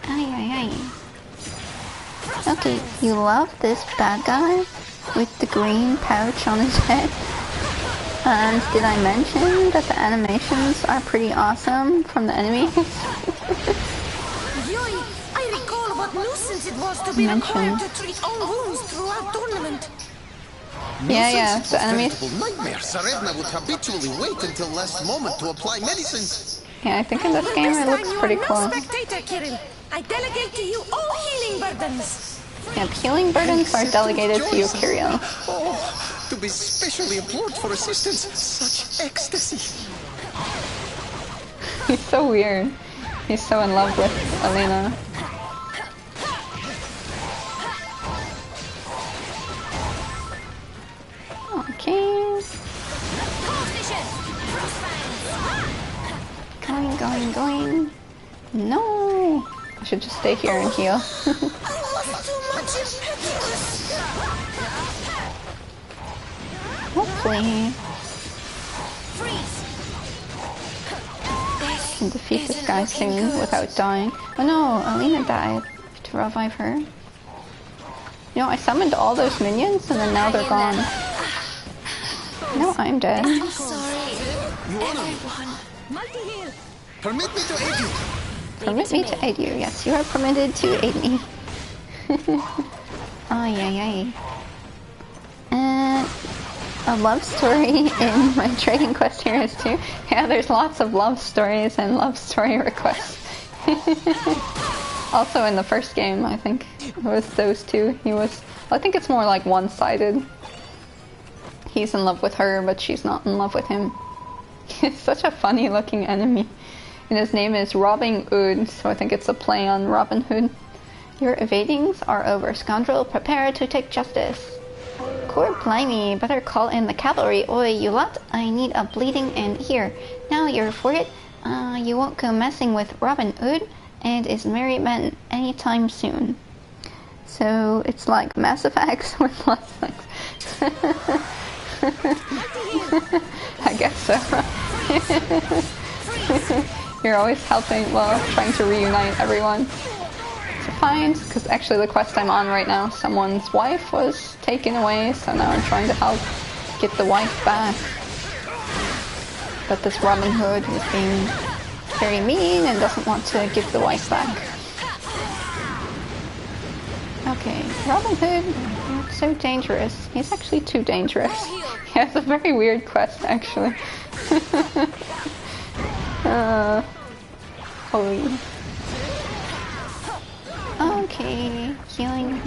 Aye. Okay, you love this bad guy with the green pouch on his head. And did I mention that the animations are pretty awesome from the enemies? I recall what nuisance it was to be required to treat own wounds throughout tournament. Yeah, the enemies. Nightmare. Tsarevna would habitually wait until last moment to apply medicines. Yeah, I think in this game it looks pretty cool. Spectator, Kirill. I delegate to you all healing burdens. Yeah, healing burdens are delegated to you, Kirill. Oh, to be specially implored for assistance, such ecstasy. He's so weird. He's so in love with Elena. Going. No! I should just stay here and heal. I was too much impetuous. Hopefully, I can defeat this guy soon without dying. Oh no, Alina died. To revive her. You know, I summoned all those minions and then now they're gone. No, I'm dead. I'm sorry, everyone. Multi-heal. Permit me to aid you. Permit me to aid you. Yes, you are permitted to aid me. Ay. A love story in my Trading Quest Heroes too. Yeah, there's lots of love stories and love story requests. Also in the first game, I think it was those two. I think it's more like one-sided. He's in love with her, but she's not in love with him. He's such a funny looking enemy. And his name is Robin Hood, so I think it's a play on Robin Hood. Your evadings are over, scoundrel. Prepare to take justice. Core blimey, better call in the cavalry. Oi, you lot, I need a bleeding end here. Now you're for it. You won't go messing with Robin Hood and his merry men anytime soon. So it's like Mass Effect with less things. I guess so. You're always helping, well, trying to reunite everyone. It's fine, because actually the quest I'm on right now, someone's wife was taken away, so now I'm trying to help get the wife back. But this Robin Hood is being very mean and doesn't want to give the wife back. Okay, Robin Hood, you're so dangerous. He's actually too dangerous. He has a very weird quest, actually. Holy. Okay, healing.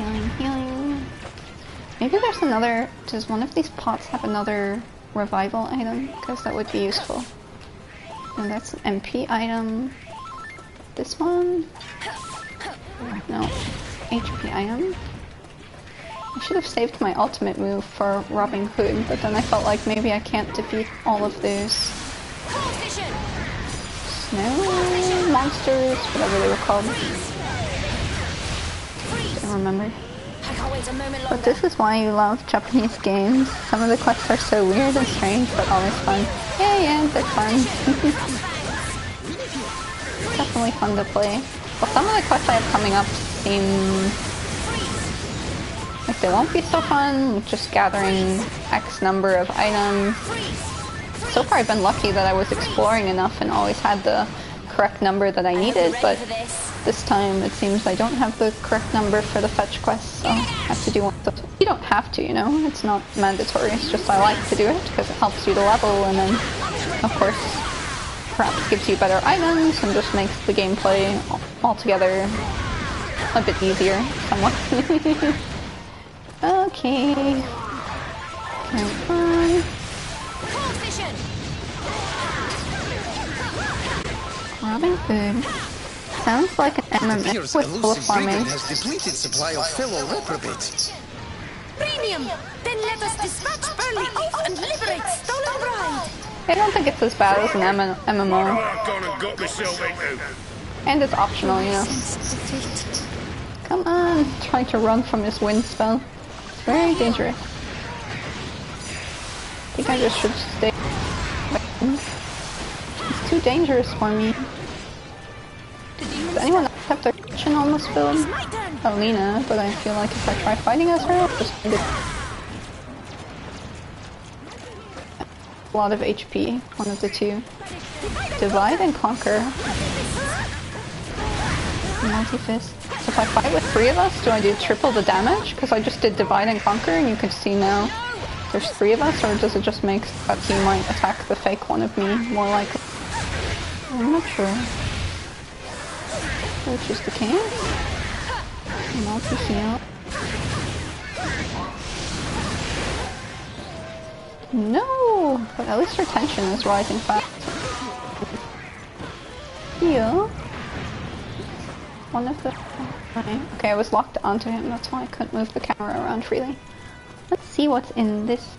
Maybe there's another... Does one of these pots have another revival item? Because that would be useful. And that's an MP item. This one? No. HP item. I should have saved my ultimate move for Robin Hood, but then I felt like maybe I can't defeat all of those snow monsters, whatever they were called. I don't remember. But this is why you love Japanese games. Some of the quests are so weird and strange, but always fun. Yeah, they're fun. Definitely fun to play. Well, some of the quests I have coming up seem like they won't be so fun, just gathering X number of items. So far I've been lucky that I was exploring enough and always had the correct number that I needed, but this time it seems I don't have the correct number for the fetch quest, so I have to do one of those. You don't have to, you know, it's not mandatory, it's just I like to do it because it helps you to level, and then of course perhaps gives you better items and just makes the gameplay altogether a bit easier, somewhat. Okay. Come on. Robin Hood. Sounds like an MMO with full of farming. Has depleted supply of fellow reprobates. Premium! Then let us dispatch Burley off and liberate Stolen Bride! I don't think it's as bad as an MMO. I've gone and got myself into. And it's optional, you know. Come on, trying to run from his wind spell. It's very dangerous. I think I just should stay. It's too dangerous for me. Does anyone else have their kitchen almost filled? Alina, but I feel like if I try fighting as her, I'll just end it. A lot of HP, one of the two. Divide and conquer. Multi-fist. So if I fight with 3 of us, do I do triple the damage? Because I just did divide and conquer, and you can see now there's 3 of us, or does it just make that he might attack the fake one of me more likely? I'm not sure. Which is the case. Multi-heal. No! But at least retention is rising fast. Heal. One of the... Okay, I was locked onto him, that's why I couldn't move the camera around freely. Let's see what's in this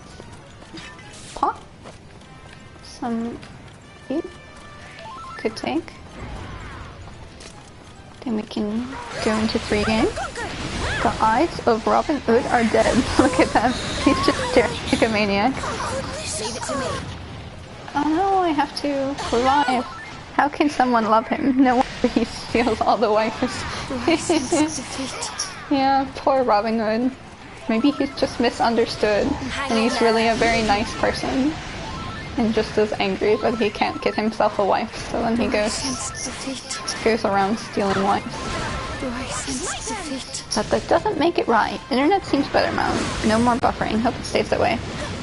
pot. Some... Good take. Then we can go into 3 games. The eyes of Robin Hood are dead. Look at that. He's just staring like a maniac. Leave it to me. Oh no, I have to revive. How can someone love him? No wonder he steals all the waifus. Yeah, poor Robin Hood. Maybe he's just misunderstood. And he's really a very nice person. And just as angry, but he can't get himself a wife, so then he goes around stealing wives. But that doesn't make it right. Internet seems better, Mom. No more buffering. Hope it stays that way.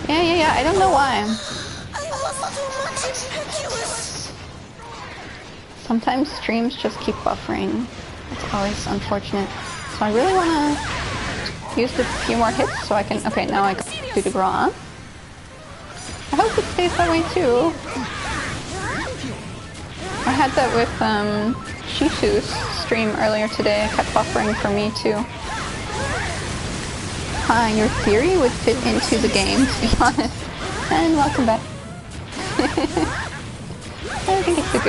Yeah. I don't know why. Sometimes streams just keep buffering. It's always unfortunate. So I really want to use a few more hits so I can... Okay, now I can do the Gra. I hope it stays that way too. I had that with Shishu's stream earlier today. It kept buffering for me too. Hi, your theory would fit into the game, to be honest. And welcome back. I think it's a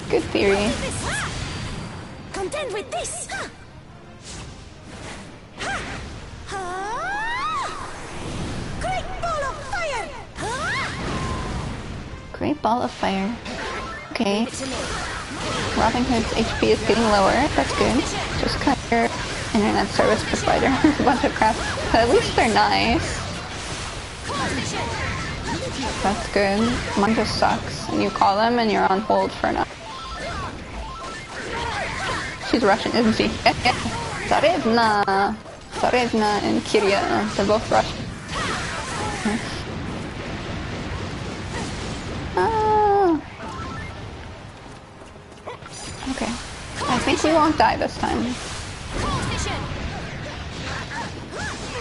good theory. Contend with this. Great ball of fire. Great ball of fire. Okay. Robin Hood's HP is getting lower. That's good. Just cut your internet service provider. A bunch of crap. But at least they're nice. That's good. Mine just sucks. And you call them and you're on hold for now. She's Russian, isn't she? Yeah. Tsarevna! Tsarevna and Kiria. They're both Russian. Okay. I think we won't die this time.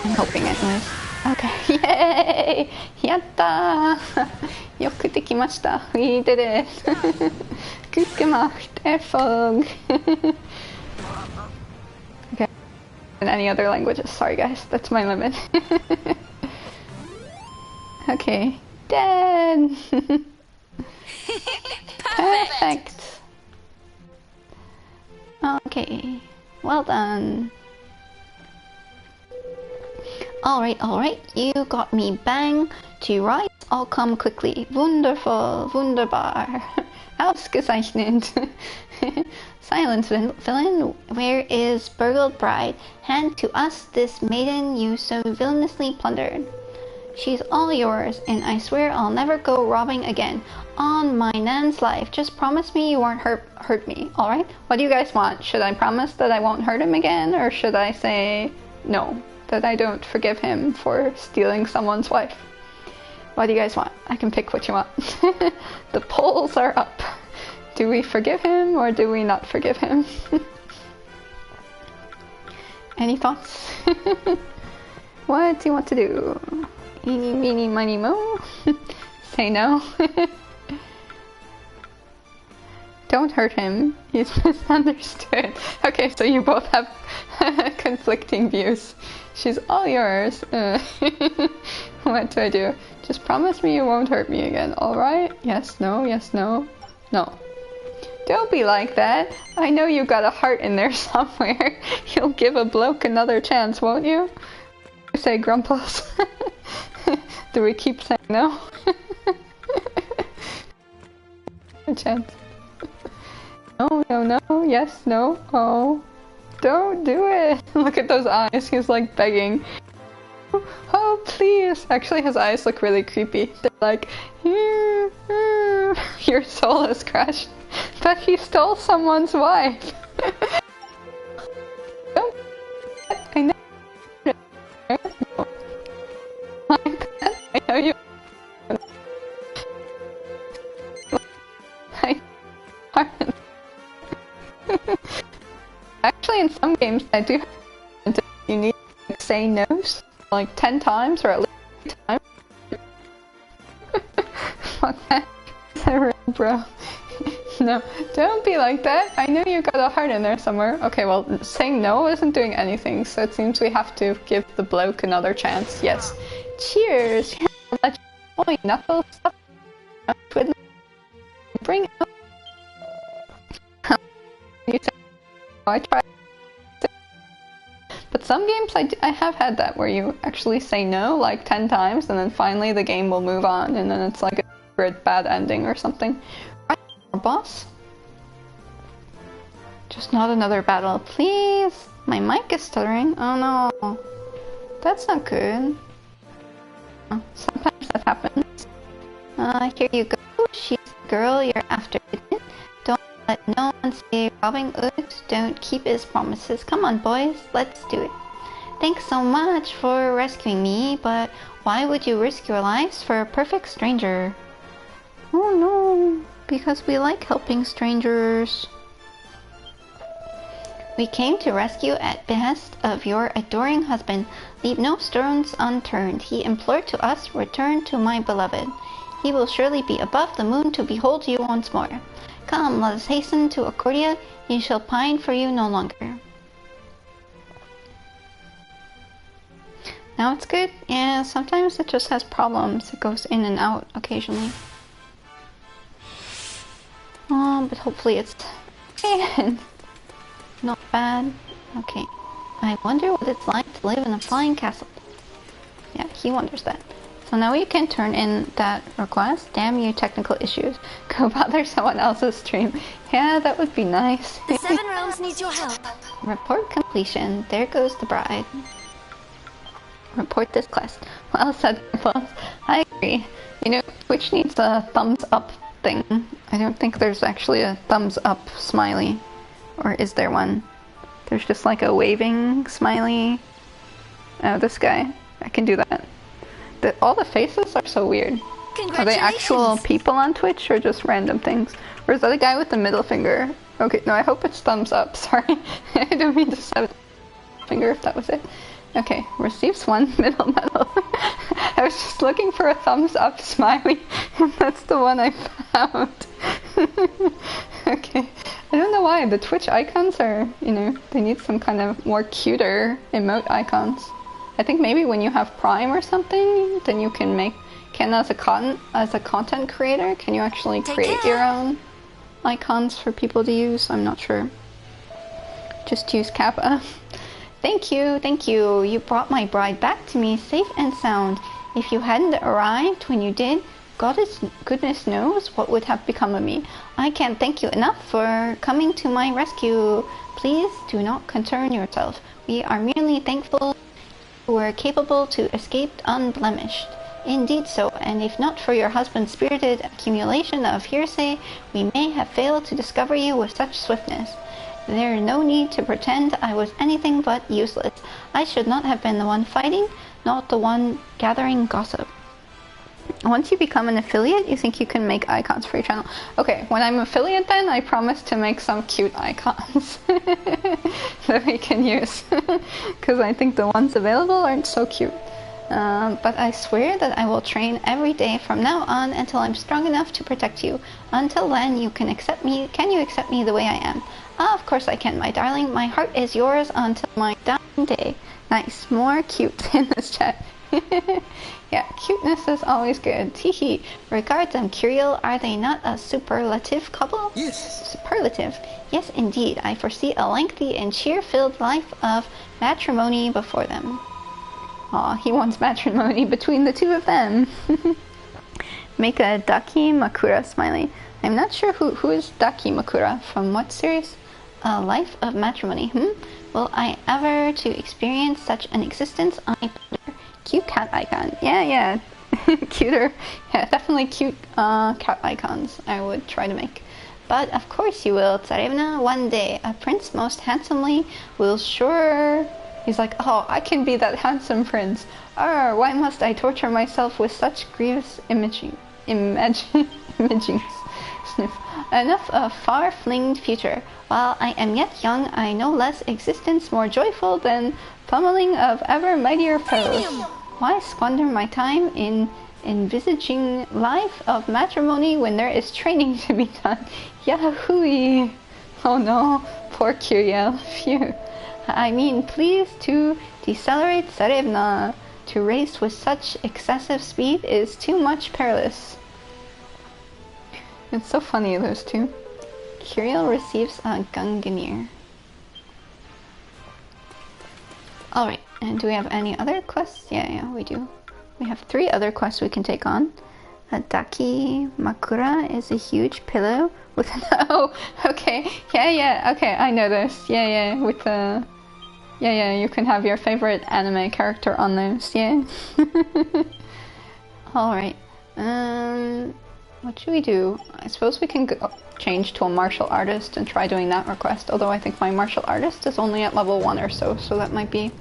I'm hoping anyways. Okay. Yay! Yatta! Yoku dekimashita. We did it. Gut gemacht. Erfolg. Okay. In any other languages. Sorry guys. That's my limit. Okay. Dead! Perfect! Okay, well done. Alright, you got me bang. 2 rights, I'll come quickly. Wundervoll, wunderbar. Ausgezeichnet. Silence, villain. Where is burgled bride? Hand to us this maiden you so villainously plundered. She's all yours, and I swear I'll never go robbing again. On my nan's life, just promise me you won't hurt me, alright? What do you guys want? Should I promise that I won't hurt him again, or should I say no, that I don't forgive him for stealing someone's wife? What do you guys want? I can pick what you want. The polls are up. Do we forgive him, or do we not forgive him? Any thoughts? What do you want to do? Eeny, meeny, miny, mo? Say no. Don't hurt him. He's misunderstood. Okay, so you both have conflicting views. She's all yours. What do I do? Just promise me you won't hurt me again, alright? Yes, no, yes, no. No. Don't be like that. I know you got a heart in there somewhere. You'll give a bloke another chance, won't you? Say Grumpus. Do we keep saying no? A chance. No, no, no, yes, no, oh. Don't do it. Look at those eyes, he's like begging. Oh, please. Actually, his eyes look really creepy. They're like, your soul is crushed. But he stole someone's wife. Don't. I know. I know you. Actually, in some games, I do have you need to say no's like 10 times or at least 3 times. Fuck that. Is that real, bro? No, don't be like that. I know you got a heart in there somewhere. Okay, well, saying no isn't doing anything, so it seems we have to give the bloke another chance. Yes. Cheers! Oi, Knuckles, stop twiddling. Bring out I tried. But some games I have had that where you actually say no like 10 times and then finally the game will move on and then it's like a weird bad ending or something. Right, boss? Just not another battle, please! My mic is stuttering. Oh no. That's not good. Sometimes that happens. Here you go. She's the girl you're after, isn't it? Don't let no one say Robin Hood don't keep his promises. Come on, boys, let's do it. Thanks so much for rescuing me, but why would you risk your lives for a perfect stranger? Oh no, because we like helping strangers. We came to rescue at behest of your adoring husband. Leave no stones unturned. He implored to us, return to my beloved. He will surely be above the moon to behold you once more. Come, let us hasten to Accordia. He shall pine for you no longer. Now it's good? Yeah, sometimes it just has problems. It goes in and out occasionally. But hopefully it's not bad. Okay. I wonder what it's like to live in a flying castle. Yeah, he wonders that. So now you can turn in that request. Damn you technical issues. Go bother someone else's stream. Yeah, that would be nice. The 7 realms needs your help. Report completion. There goes the bride. Report this quest. Well said, boss. I agree. You know, Twitch needs a thumbs up thing. I don't think there's actually a thumbs up smiley. Or is there one? There's just like a waving smiley. Oh, this guy. I can do that. All the faces are so weird. Are they actual people on Twitch or just random things? Or is that a guy with the middle finger? Okay, no, I hope it's thumbs up. Sorry. I don't mean to say finger if that was it. Okay, receives 1 middle medal. I was just looking for a thumbs up smiley, and that's the one I found. Okay, I don't know why, the Twitch icons are, you know, they need some kind of more cuter emote icons. I think maybe when you have Prime or something, then you can as a content creator, can you actually create your own icons for people to use? I'm not sure. Just use Kappa. Thank you, thank you. You brought my bride back to me safe and sound. If you hadn't arrived when you did, goodness knows what would have become of me. I can't thank you enough for coming to my rescue. Please do not concern yourself. We are merely thankful you were capable to escape unblemished. Indeed so, and if not for your husband's spirited accumulation of hearsay, we may have failed to discover you with such swiftness. There's no need to pretend I was anything but useless. I should not have been the one fighting, not the one gathering gossip. Once you become an affiliate, you think you can make icons for your channel. Okay, when I'm affiliate then, I promise to make some cute icons that we can use. Because I think the ones available aren't so cute. But I swear that I will train every day from now on until I'm strong enough to protect you. Until then, you can accept me. Can you accept me the way I am? Ah, of course I can, my darling. My heart is yours until my dying day. Nice. More cute in this chat. Yeah, cuteness is always good. Teehee. Regards and Curiel, are they not a superlative couple? Yes. Superlative. Yes, indeed. I foresee a lengthy and cheer-filled life of matrimony before them. Aw, he wants matrimony between the two of them. Make a Daki Makura smiley. I'm not sure who is Daki Makura. From what series? A life of matrimony. Will I ever to experience such an existence? I wonder. Cute cat icon. Yeah. Cuter. Yeah, definitely cute cat icons I would try to make. But of course you will, Tsarevna. One day, a prince most handsomely will sure... He's like, oh, I can be that handsome prince. Why must I torture myself with such grievous imagings? Sniff. Enough of far-flinged future. While I am yet young, I know less existence more joyful than pummeling of ever mightier foes. Why squander my time in envisaging life of matrimony when there is training to be done? Yahoo! Oh no, poor Curiel. Phew. I mean, please to decelerate Tsarevna. To race with such excessive speed is too much perilous. It's so funny, those two. Curiel receives a Gunganir. And do we have any other quests? Yeah, we do. We have 3 other quests we can take on. Daki Makura is a huge pillow with an oh, okay. Yeah, okay, I know this. Yeah, with the yeah, you can have your favorite anime character on those, yeah. Alright. What should we do? I suppose we can go change to a martial artist and try doing that request, although I think my martial artist is only at level 1 or so that might be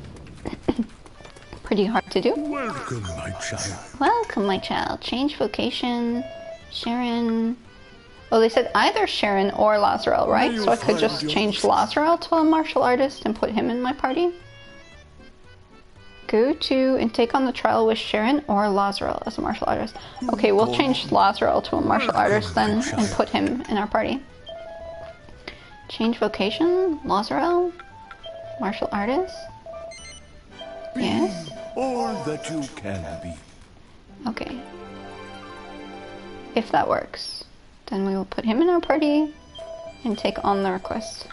pretty hard to do. Welcome, my child. Welcome, my child. Change vocation. Charon. Oh, they said either Charon or Lazarel, right? So I could just change Lazarel to a martial artist and put him in my party. Go to and take on the trial with Charon or Lazarel as a martial artist. Okay, we'll change Lazarel to a martial artist then and put him in our party. Change vocation. Lazarel. Martial artist. Yes. All that you can be. Okay. If that works, then we will put him in our party and take on the request.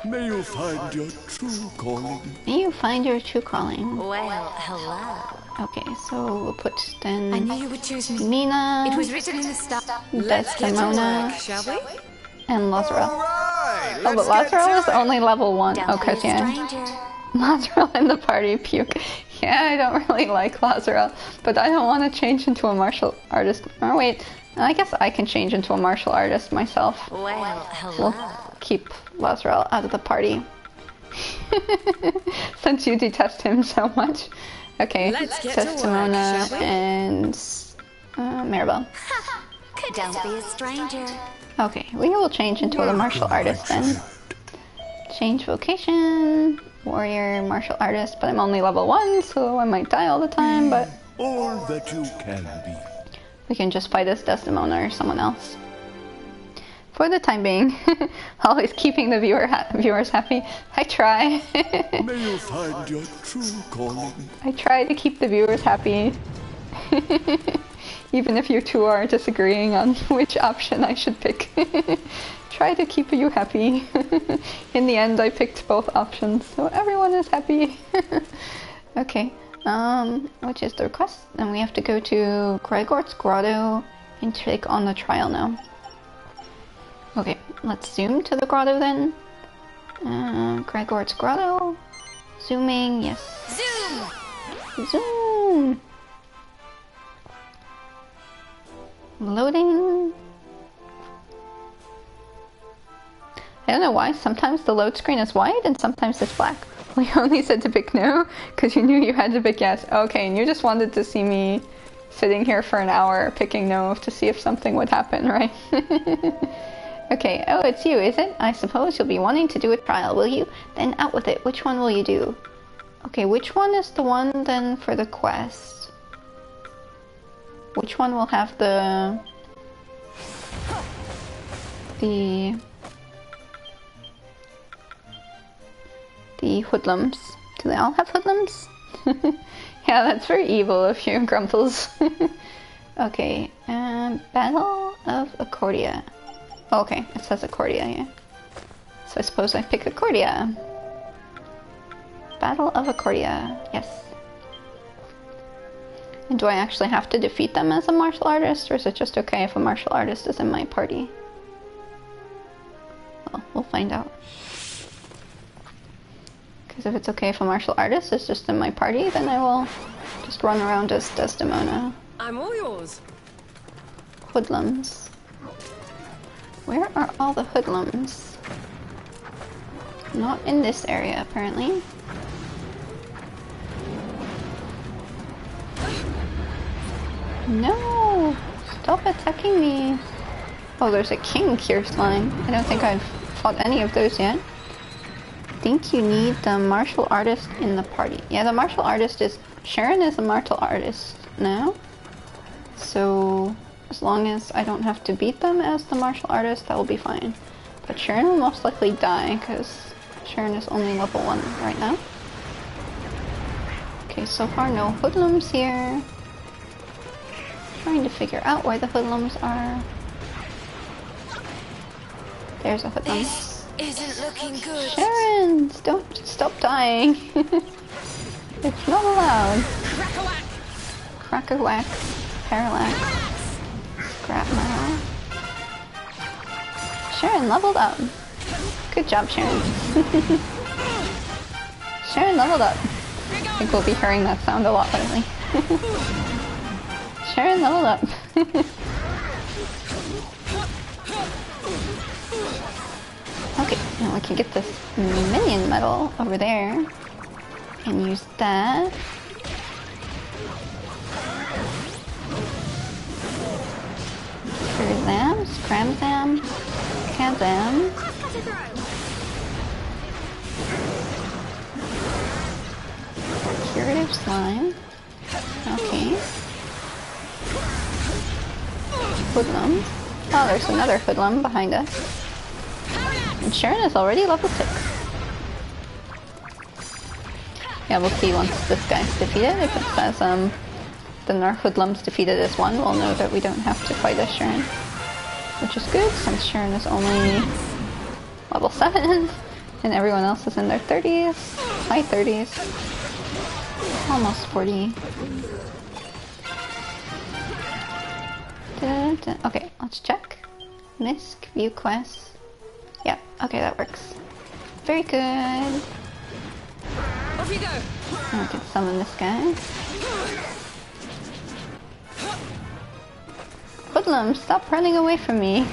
May you find your true calling. May you find your true calling. Well, hello. Okay, so we'll put then I knew you would choose me. Mina, It was written in the stars. Let's get to Desdemona, work, shall we? and Lazarel. Right, Oh, but Lazarel is only level 1. Don't Okay, be a yeah. stranger. Lazarel in the party, puke. Yeah, I don't really like Lazarel, but I don't want to change into a martial artist. Oh wait, I guess I can change into a martial artist myself. Well, hello. We'll keep Lazarel out of the party. Since you detest him so much. Okay, Let's get to work, Desdemona shall we? and Maribel. Don't be a stranger. Okay, we will change into the martial artist then. Change vocation. Warrior, martial artist, but I'm only level 1, so I might die all the time, but All that you can be. we can just fight as Desdemona or someone else. For the time being, always keeping the viewers happy. I try. May you find your true calling. I try to keep the viewers happy. Even if you two are disagreeing on which option I should pick. Try to keep you happy. In the end, I picked both options, so everyone is happy. Okay, which is the request? And we have to go to Gregor's Grotto and take on the trial now. Okay, let's zoom to the grotto then. Gregor's Grotto. Zooming, yes. Zoom! Zoom! Loading. I don't know why, sometimes the load screen is white and sometimes it's black. We only said to pick no, because you knew you had to pick yes. Okay, and you just wanted to see me sitting here for an hour picking no to see if something would happen, right? Okay, oh, it's you, is it? I suppose you'll be wanting to do a trial, will you? Then out with it. Which one will you do? Okay, which one is the one then for the quest? Which one will have the hoodlums? Do they all have hoodlums? Yeah, that's very evil of you, Grumples. Okay, Battle of Accordia. Okay, it says Accordia, yeah. So I suppose I pick Accordia. Battle of Accordia, yes. And do I actually have to defeat them as a martial artist, or is it just okay if a martial artist is in my party? Well, we'll find out. Because if it's okay if a martial artist is just in my party, then I will just run around as Desdemona. I'm all yours. Hoodlums. Where are all the hoodlums? Not in this area, apparently. No! Stop attacking me! Oh, there's a king here slime. I don't think I've fought any of those yet. Think you need the martial artist in the party. Yeah, the martial artist is... Charon is a martial artist now. So, as long as I don't have to beat them as the martial artist, that will be fine. But Charon will most likely die, because Charon is only level 1 right now. Okay, so far no hoodlums here. Trying to figure out where the hoodlums are. There's a hoodlum. This isn't looking good. Charon! Don't stop dying. It's not allowed. Crack-a-whack. Cracker-whack. Parallax. Scrap metal. Sharon leveled up. Good job, Sharon. Sharon leveled up. I think we'll be hearing that sound a lot lately. Sharon leveled up. Okay, now we can get this minion medal over there and use that. Scram, Scramzam, Kazam. Curative slime. Okay. Hoodlum. Oh, there's another hoodlum behind us. And Sharon is already level 6. Yeah, we'll see once this guy's defeated. If it says, then our hoodlum's defeated as 1, we'll know that we don't have to fight as Sharon. Which is good, since Sharon is only level 7, and everyone else is in their 30s, high 30s, almost 40. Okay, let's check. Misc, view quests. Yeah, okay, that works. Very good. Off you go. I can summon this guy. Hoodlum, stop running away from me.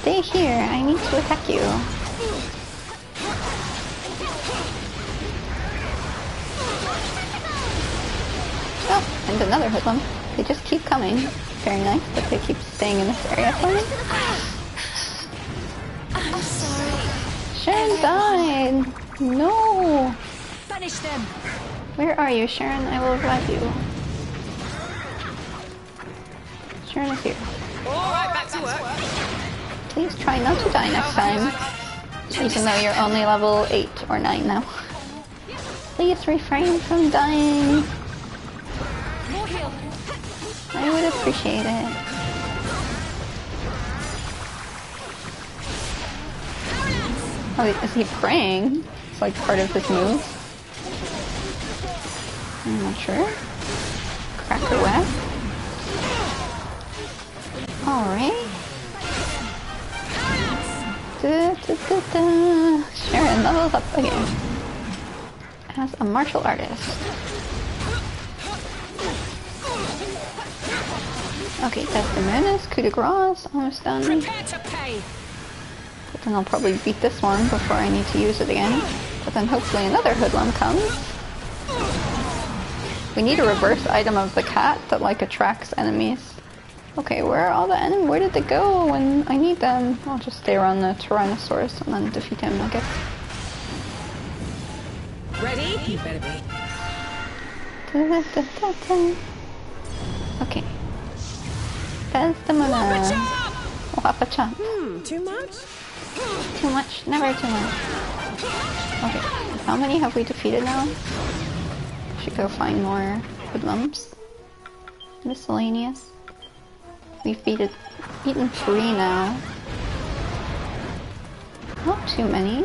Stay here, I need to attack you. Oh, and another hoodlum. They just keep coming. Very nice that they keep staying in this area for me. I'm sorry. Sharon died! No! Finish them. Where are you, Sharon? I will revive you. Sharon is here. Alright, back to work. Please try not to die next time. Even though you're only level 8 or 9 now. Please refrain from dying. More heal. I would appreciate it. Oh, is he praying? It's like part of his move. I'm not sure. Cracker whack. Alright. Sharon levels up again. As a martial artist. Okay, Desdemona's coup de grace, almost done. Prepare to pay. But then I'll probably beat this one before I need to use it again. But then hopefully another hoodlum comes. We need a reverse item of the cat that like attracts enemies. Okay, where are all the enemies? Where did they go when I need them? I'll just stay around the Tyrannosaurus and then defeat him, I guess. Ready? You better be. Okay. Desdemona. Wappa chop. Too much? Too much? Never too much. Okay, how many have we defeated now? Should go find more hoodlums. Miscellaneous. We've beaten 3 now. Not too many.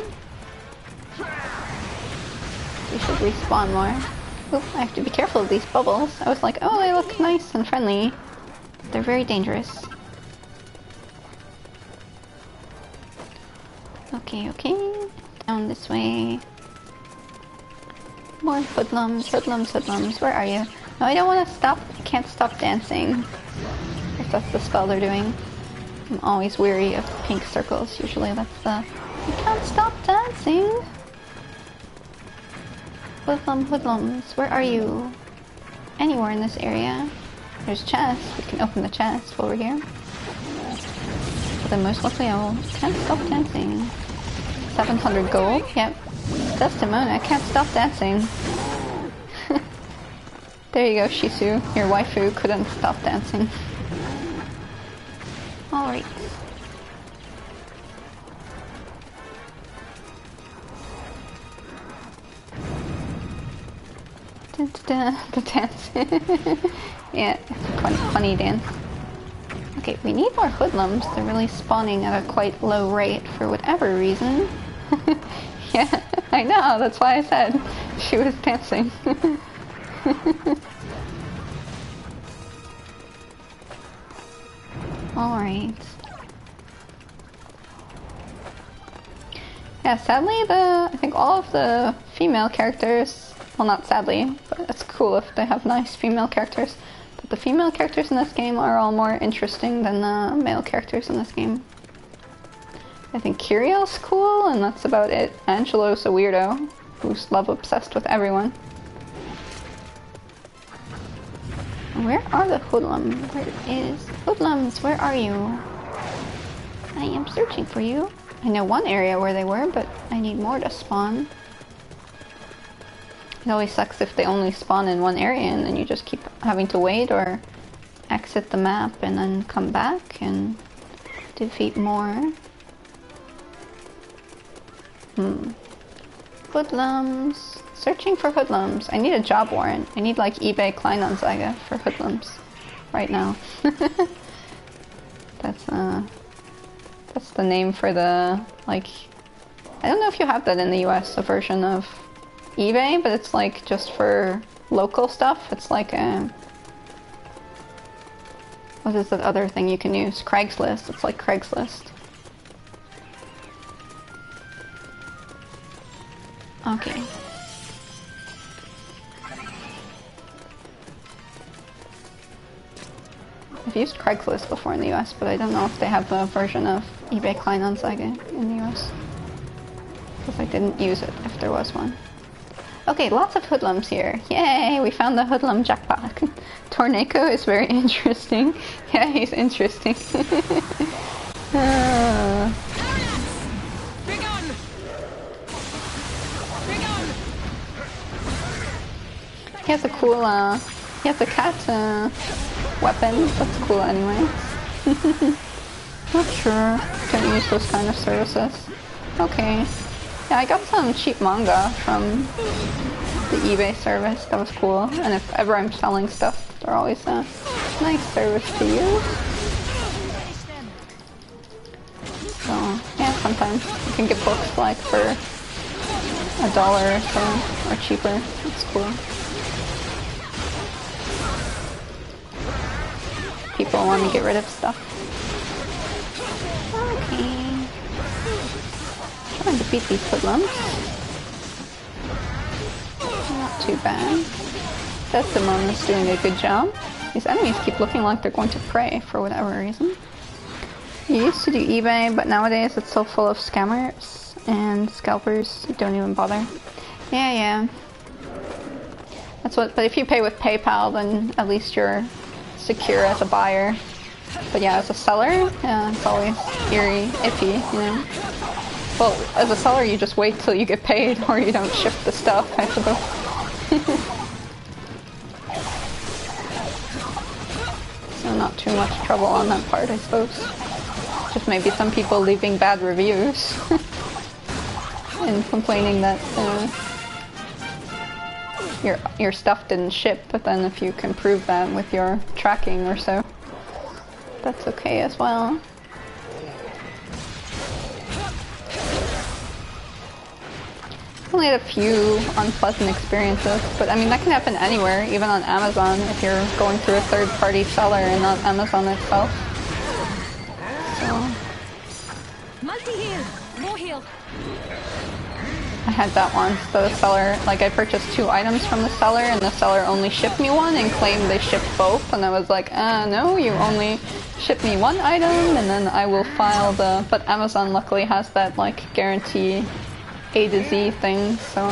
We should respawn more. Oop, I have to be careful of these bubbles. I was like, oh, they look nice and friendly. But they're very dangerous. Okay, okay. Down this way. More hoodlums, hoodlums, hoodlums. Where are you? No, I don't want to stop. I can't stop dancing. If that's the spell they're doing. I'm always weary of pink circles. Usually that's the... You can't stop dancing! Hoodlum, hoodlums, where are you? Anywhere in this area. There's chests. We can open the chest while we're here. But then most likely I will... Can't stop dancing. 700 gold? Yep. Desdemona, I can't stop dancing. There you go, Shisu. Your waifu couldn't stop dancing. Alright. The dance. Yeah, funny dance. Okay, we need more hoodlums. They're really spawning at a quite low rate for whatever reason. Yeah, I know, that's why I said she was dancing. Alright. Yeah, sadly, I think all of the female characters, well, not sadly, but it's cool if they have nice female characters, but the female characters in this game are all more interesting than the male characters in this game. I think Kiriel's cool, and that's about it. Angelo's a weirdo who's love obsessed with everyone. Where are the hoodlums? Where is hoodlums? Where are you? I am searching for you. I know one area where they were, but I need more to spawn. It always sucks if they only spawn in one area and then you just keep having to wait or exit the map and then come back and defeat more. Hoodlums. Searching for hoodlums. I need a job warrant. I need like eBay Kleinanzeiger for hoodlums right now. That's the name for the, like, I don't know if you have that in the US, a version of eBay, but it's like just for local stuff. It's like a, what is that other thing you can use? Craigslist. It's like Craigslist. Okay. I've used Craigslist before in the US, but I don't know if they have a version of eBay Kleinanzeiger in the US. Because I didn't use it if there was one. Okay, lots of hoodlums here. Yay, we found the hoodlum jackpot. Torneko is very interesting. Yeah, he's interesting. He has a cool, he has a cat weapon. That's cool anyway. Not sure. Can use those kind of services. Okay. Yeah, I got some cheap manga from the eBay service. That was cool. And if ever I'm selling stuff, they're always a nice service to use. So, yeah, sometimes you can get books like for $1 or so, or cheaper. It's cool. People want to get rid of stuff. Okay. Trying to defeat these hoodlums. Not too bad. Desdemon is doing a good job. These enemies keep looking like they're going to prey for whatever reason. You used to do eBay, but nowadays it's so full of scammers and scalpers, you don't even bother. Yeah. That's what, but if you pay with PayPal, then at least you're secure as a buyer. But yeah, as a seller, yeah, it's always iffy, you know. Well, as a seller, you just wait till you get paid, or you don't ship the stuff, I suppose. So not too much trouble on that part, I suppose. Just maybe some people leaving bad reviews and complaining that your stuff didn't ship, but then if you can prove that with your tracking or so, that's okay as well. I only had a few unpleasant experiences, but I mean that can happen anywhere, even on Amazon if you're going through a third-party seller and not Amazon itself. So Multi-heal! More heal! I had that once. The seller, like I purchased 2 items from the seller and the seller only shipped me one and claimed they shipped both, and I was like, no, you only shipped me 1 item and then I will file the, but Amazon luckily has that like guarantee A to Z thing, so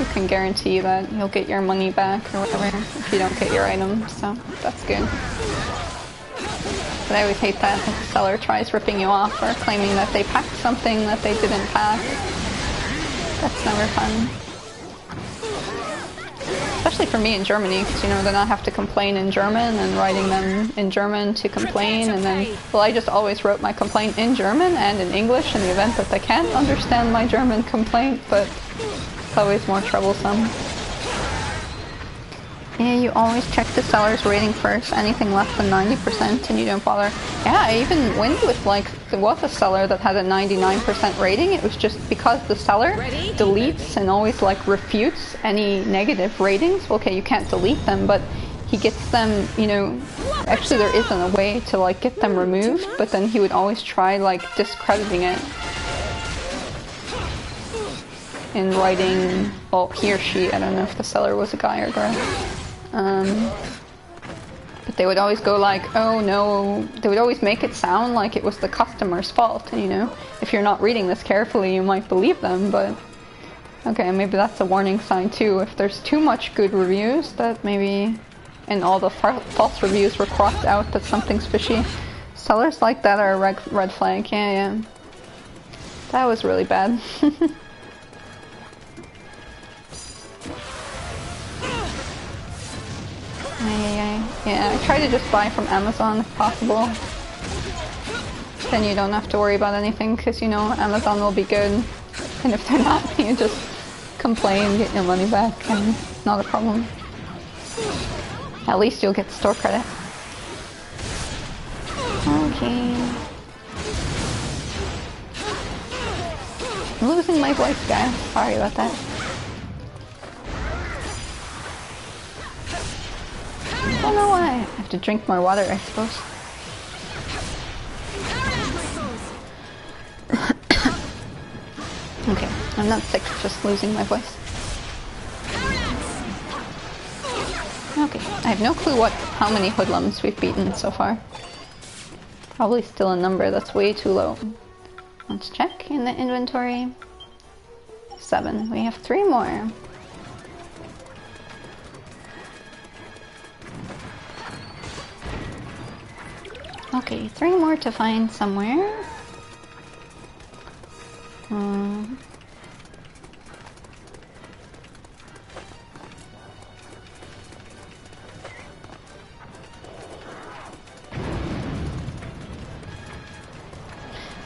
you can guarantee that you'll get your money back or whatever if you don't get your item, so that's good. But I always hate that if the seller tries ripping you off or claiming that they packed something that they didn't pack. That's never fun. Especially for me in Germany, because you know, then I have to complain in German and writing them in German to complain, and then, well, I just always wrote my complaint in German and in English in the event that they can't understand my German complaint, but it's always more troublesome. Yeah, you always check the seller's rating first. Anything less than 90% and you don't bother. Yeah, I even went with like, there was a seller that had a 99% rating. It was just because the seller deletes and always like refutes any negative ratings. Okay, you can't delete them, but he gets them, you know, actually there isn't a way to like get them removed, but then he would always try like discrediting it. In writing, well, he or she, I don't know if the seller was a guy or girl. But they would always go like, oh no, they would always make it sound like it was the customer's fault, you know? If you're not reading this carefully, you might believe them, but... Okay, maybe that's a warning sign too. If there's too much good reviews, that maybe... And all the false reviews were crossed out, that something's fishy. Sellers like that are a red flag, yeah. That was really bad. Yeah, I try to just buy from Amazon if possible. Then you don't have to worry about anything because you know Amazon will be good. And if they're not, you just complain, get your money back, and not a problem. At least you'll get store credit. Okay. I'm losing my voice, guys. Sorry about that. I don't know why. I have to drink more water, I suppose. Okay, I'm not sick, just losing my voice. Okay, I have no clue how many hoodlums we've beaten so far. Probably still a number that's way too low. Let's check in the inventory. 7. We have 3 more. Okay, 3 more to find somewhere.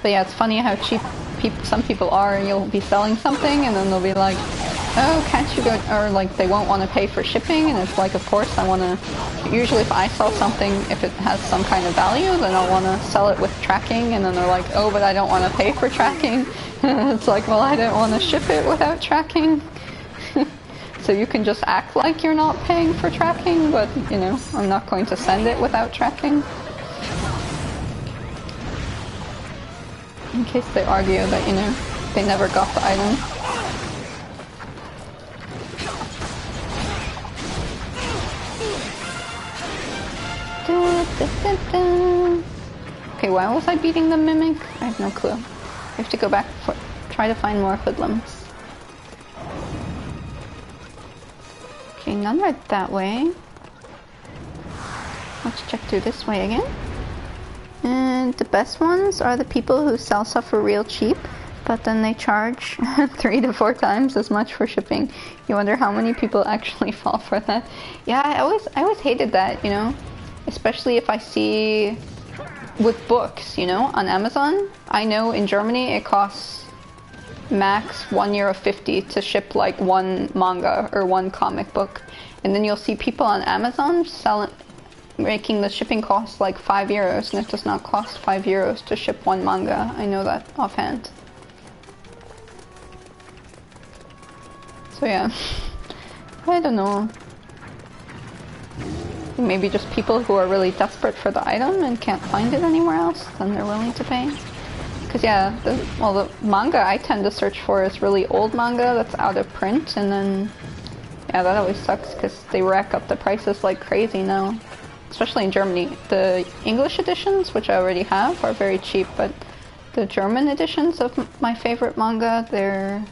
But yeah, it's funny how cheap some people are. You'll be selling something and then they'll be like, oh, can't you go, or like they won't want to pay for shipping, and it's like, of course I want to, usually if I sell something, if it has some kind of value, then I'll want to sell it with tracking, and then they're like, oh, but I don't want to pay for tracking. It's like, well, I don't want to ship it without tracking. So you can just act like you're not paying for tracking, but, you know, I'm not going to send it without tracking. In case they argue that, you know, they never got the item. Okay, why was I beating the mimic? I have no clue. I have to go back try to find more hoodlums. Okay, none right that way. Let's check through this way again. And the best ones are the people who sell stuff for real cheap, but then they charge 3 to 4 times as much for shipping. You wonder how many people actually fall for that. Yeah, I always hated that, you know? Especially if I see with books, you know, on Amazon. I know in Germany it costs max €1.50 to ship like 1 manga or 1 comic book. And then you'll see people on Amazon making the shipping cost like €5, and it does not cost €5 to ship 1 manga. I know that offhand. So yeah, I don't know. Maybe just people who are really desperate for the item and can't find it anywhere else, then they're willing to pay. Because yeah, the manga I tend to search for is really old manga that's out of print, and then yeah, that always sucks because they rack up the prices like crazy now. Especially in Germany. The English editions, which I already have, are very cheap, but the German editions of my favorite manga, they're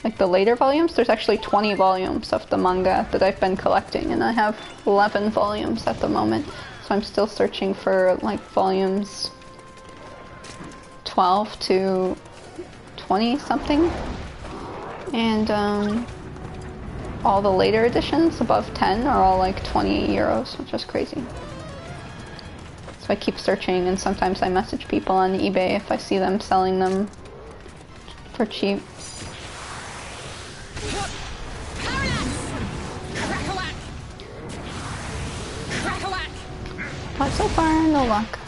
like the later volumes. There's actually 20 volumes of the manga that I've been collecting, and I have 11 volumes at the moment. So I'm still searching for like volumes 12 to 20 something. And all the later editions above 10 are all like €20, which is crazy. So I keep searching, and sometimes I message people on eBay if I see them selling them for cheap. so far, no luck.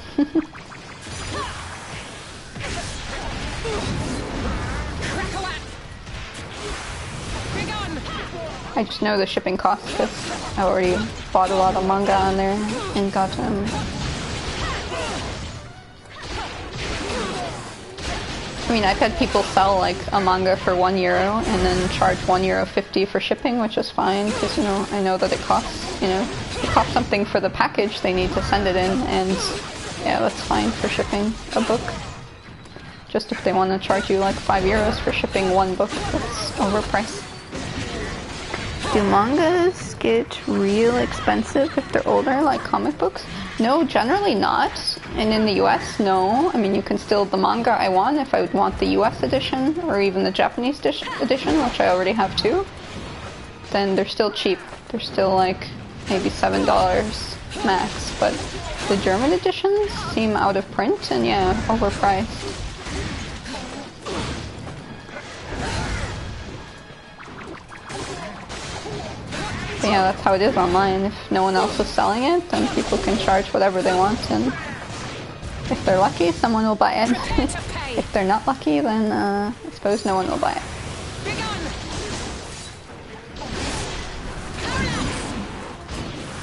I just know the shipping costs because I already bought a lot of manga on there and got them. I mean, I've had people sell like a manga for €1 and then charge €1.50 for shipping, which is fine because, you know, I know that it costs, you know, it costs something for the package they need to send it in, and yeah, that's fine for shipping a book. Just if they want to charge you like €5 for shipping one book, that's overpriced. Do mangas get real expensive if they're older, like comic books? No, generally not. And in the US, no. I mean, you can still, the manga I want, if I would want the US edition, or even the Japanese edition, which I already have too, then they're still cheap. They're still like maybe $7 max, but the German editions seem out of print and yeah, overpriced. But yeah, that's how it is online. If no one else is selling it, then people can charge whatever they want, and if they're lucky, someone will buy it. If they're not lucky, then I suppose no one will buy it.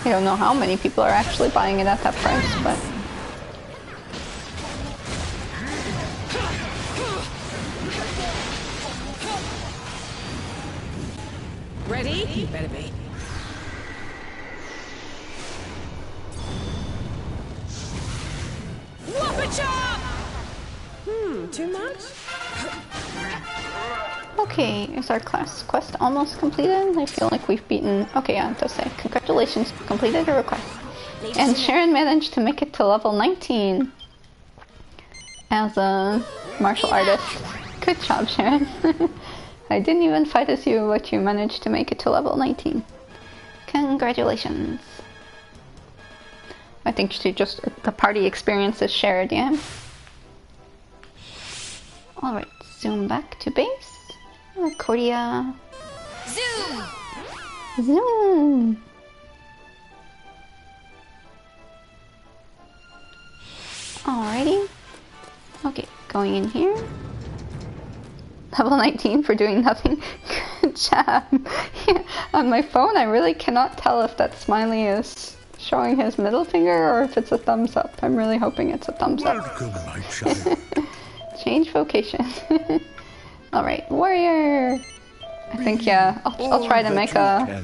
I don't know how many people are actually buying it at that price, but... Ready? You better be. Too much? Okay, is our class quest almost completed? I feel like we've beaten... Okay, yeah, it does say, congratulations, completed a request. And Sharon managed to make it to level 19 as a martial artist. Good job, Sharon. I didn't even fight as you, but you managed to make it to level 19. Congratulations. I think she just... the party experience is shared, yeah? Alright, zoom back to base. Cordia. Zoom! Zoom! Alrighty. Okay, going in here. Level 19 for doing nothing. Good job. Yeah, on my phone, I really cannot tell if that smiley is showing his middle finger or if it's a thumbs up. I'm really hoping it's a thumbs up. Welcome, my child. Change vocation. Alright, warrior! I think, yeah, I'll try to make a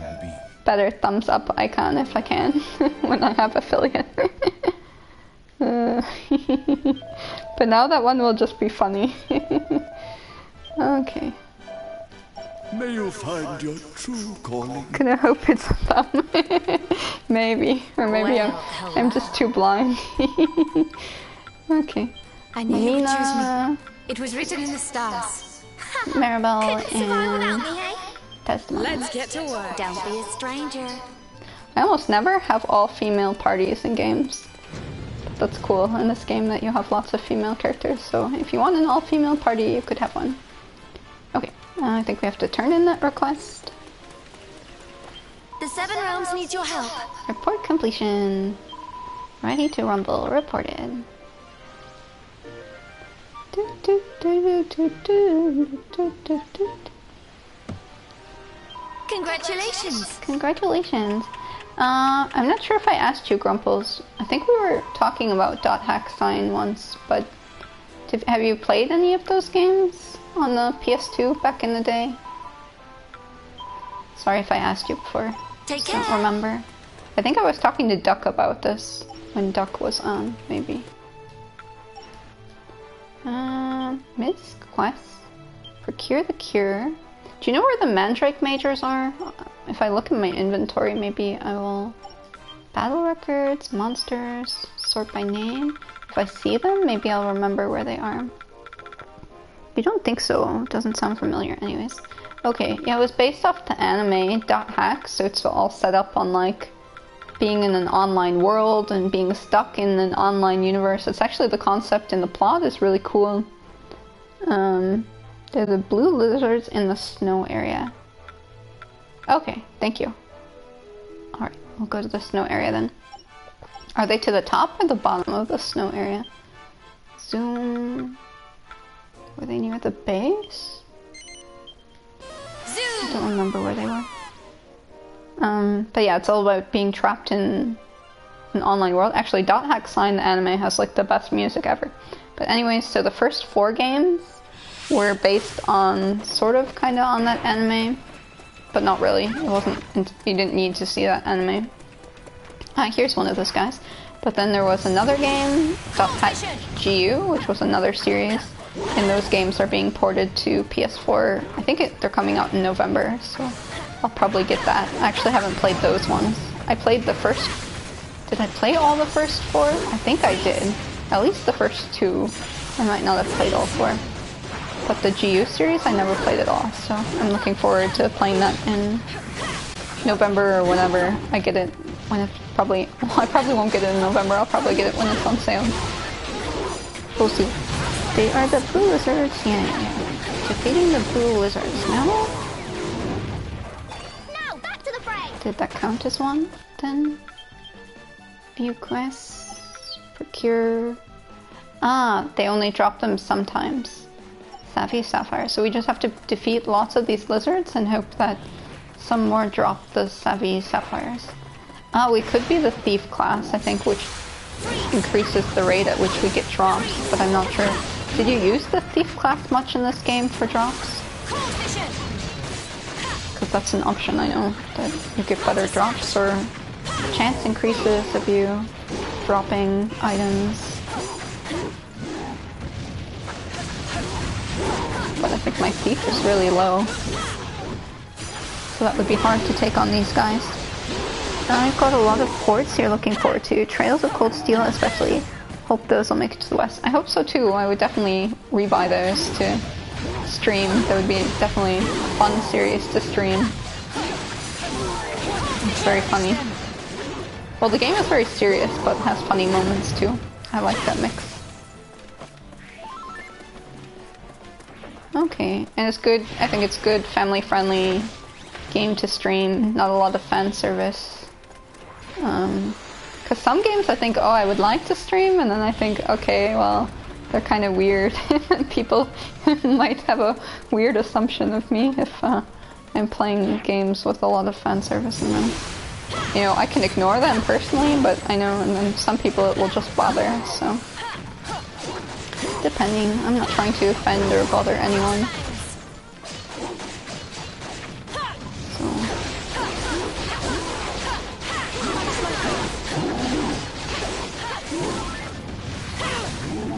better thumbs up icon if I can when I have affiliate. But now that one will just be funny. Okay. May you find your true calling. Gonna hope it's a thumb. Maybe. Or maybe I'm just too blind. Okay. I knew you would choose me. Mina, It was written in the stars. Maribel, Survive without and me, hey? Desdemona. Let's get to work. Don't be a stranger. I almost never have all female parties in games. That's cool in this game that you have lots of female characters, so if you want an all-female party, you could have one. Okay, I think we have to turn in that request. The Seven Realms needs your help. Report completion. Ready to rumble. Reported. Congratulations. Congratulations. I'm not sure if I asked you, Grumples. I think we were talking about .hack sign once, but have you played any of those games on the PS2 back in the day? Sorry if I asked you before. Take care. Don't remember. I think I was talking to Duck about this when Duck was on, maybe. Miss Quest. Procure the cure. Do you know where the Mandrake Majors are? If I look in my inventory, maybe I will... Battle records, monsters, sort by name. If I see them, maybe I'll remember where they are. You don't think so? It doesn't sound familiar anyways. Okay, yeah, it was based off the anime .hack, so it's all set up on like being in an online world and being stuck in an online universe. It's actually the concept and the plot is really cool. They're the blue lizards in the snow area. Okay, thank you. Alright, we'll go to the snow area then. Are they to the top or the bottom of the snow area? Zoom. Were they near the base? I don't remember where they were. But yeah, it's all about being trapped in an online world. Actually, Dot Hack Sign, the anime, has like the best music ever. But anyways, so the first 4 games were based on sort of kind of on that anime, but not really. It wasn't. You didn't need to see that anime. Here's one of those guys. But then there was another game, Dot Hack GU, which was another series. And those games are being ported to PS4. I think they're coming out in November, so I'll probably get that. I actually haven't played those ones. I played the first... Did I play all the first 4? I think I did. At least the first 2. I might not have played all 4. But the GU series, I never played at all, so I'm looking forward to playing that in November or whenever I get it. When it's probably... Well, I probably won't get it in November. I'll probably get it when it's on sale. We'll see. They are the blue lizards. Yeah. Defeating the blue lizards. No? Now, back to the fray! Did that count as one, then? View quests. Procure... Ah, they only drop them sometimes. Sapphires. So we just have to defeat lots of these lizards and hope that some more drop the sapphires. Ah, we could be the thief class, I think, which increases the rate at which we get drops, but I'm not sure. Did you use the thief class much in this game for drops? Because that's an option, I know, that you get better drops, or chance increases of you dropping items. But I think my thief is really low, so that would be hard to take on these guys. I've got a lot of ports you're looking forward to. Trails of Cold Steel especially. Hope those will make it to the west. I hope so too. I would definitely rebuy those to stream. That would be definitely a fun series to stream. It's very funny. Well, the game is very serious, but has funny moments too. I like that mix. Okay, and it's good. I think it's good, family-friendly game to stream. Not a lot of fan service. Because some games I think, oh, I would like to stream, and then I think, okay, well, they're kind of weird. People might have a weird assumption of me if I'm playing games with a lot of fan service in them. You know, I can ignore them personally, but I know, and then some people it will just bother, so. Depending, I'm not trying to offend or bother anyone.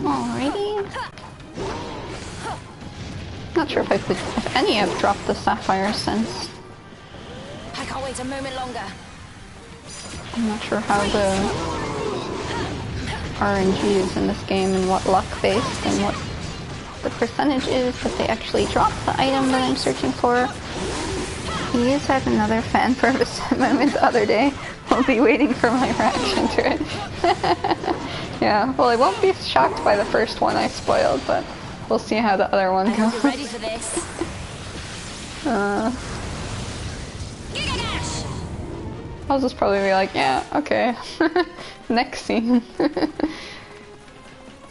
Alrighty. Not sure if any have dropped the sapphire since. I can't wait a moment longer. I'm not sure how the RNG is in this game and what luck based and what the percentage is that they actually drop the item that I'm searching for. He has had another fan service moment the other day. I'll be waiting for my reaction to it. Yeah, well, I won't be shocked by the first one I spoiled, but we'll see how the other one goes. I'm ready for this. I'll just probably be like, yeah, okay. Next scene.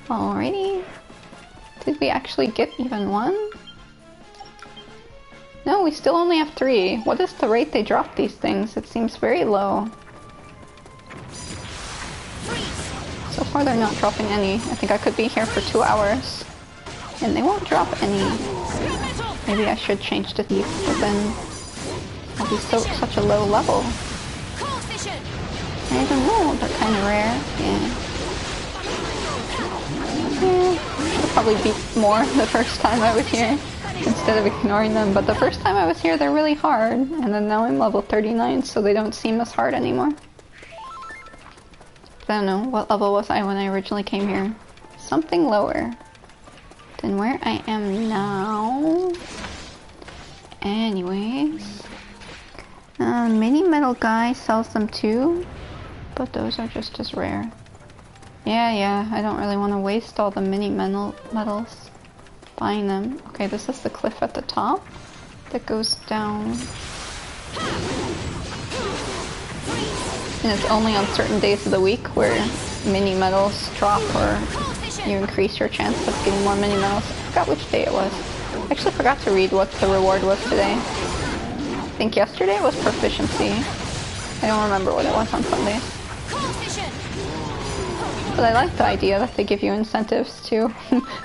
Alrighty. Did we actually get even one? No, we still only have 3. What is the rate they drop these things? It seems very low. So far they're not dropping any. I think I could be here for 2 hours and they won't drop any. Maybe I should change to thief, but then I'll be such a low level. I don't know, they're kind of rare. Yeah. Should probably beat more the first time I was here instead of ignoring them, but the first time I was here they're really hard, and then now I'm level 39, so they don't seem as hard anymore. But I don't know, what level was I when I originally came here? Something lower than where I am now. Anyways. Mini metal guy sells them too, but those are just as rare. Yeah, I don't really want to waste all the mini metals buying them. Okay, this is the cliff at the top that goes down. and it's only on certain days of the week where mini medals drop or you increase your chance of getting more mini medals. I forgot which day it was. I actually forgot to read what the reward was today. I think yesterday was proficiency. I don't remember what it was on Sunday. But I like the idea that they give you incentives too.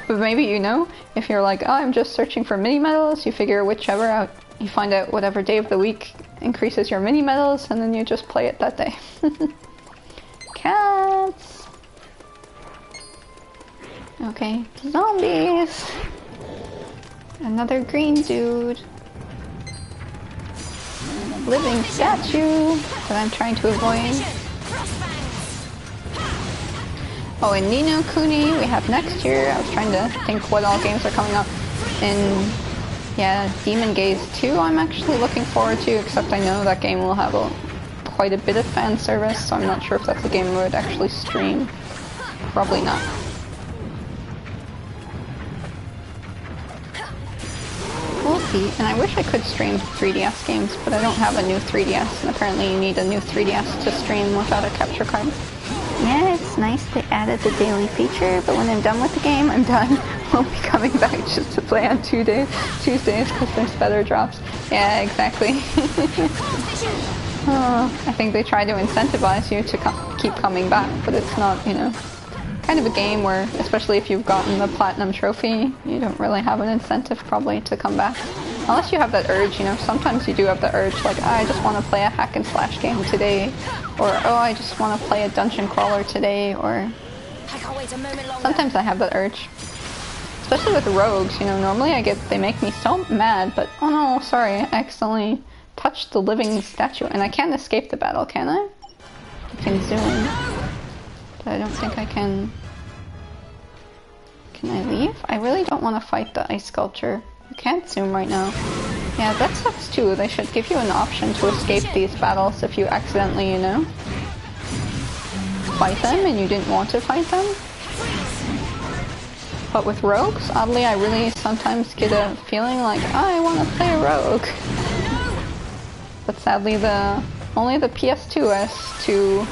But maybe, you know, if you're like, oh, I'm just searching for mini medals, you figure whichever out, you find out whatever day of the week increases your mini medals, and then you just play it that day. Cats! Okay, zombies! Another green dude. Living statue that I'm trying to avoid. Oh, and Ni no Kuni we have next year. I was trying to think what all games are coming up. And yeah, Demon Gaze 2 I'm actually looking forward to, except I know that game will have quite a bit of fan service, so I'm not sure if that's a game I would actually stream. Probably not. We'll see, and I wish I could stream 3DS games, but I don't have a new 3DS, and apparently you need a new 3DS to stream without a capture card. Yeah, it's nice they added the daily feature, but when I'm done with the game, I'm done. Won't be coming back just to play on Tuesdays because there's better drops. Yeah, exactly. Oh, I think they try to incentivize you to keep coming back, but it's not, you know, kind of a game where, especially if you've gotten the platinum trophy, you don't really have an incentive probably to come back. Unless you have that urge, you know, sometimes you do have the urge, like, oh, I just want to play a hack and slash game today, or oh, I just want to play a dungeon crawler today, or sometimes I have that urge. Especially with rogues, you know, normally they make me so mad, but oh no, sorry, I accidentally touched the living statue, and I can't escape the battle, can I? I can zoom, but I don't think I can. Can I leave? I really don't want to fight the ice sculpture. I can't zoom right now. Yeah, that sucks too. They should give you an option to escape these battles if you accidentally, you know, fight them and you didn't want to fight them. But with rogues, oddly, I really sometimes get a feeling like, oh, I want to play a rogue. But sadly, only the PS2 has 2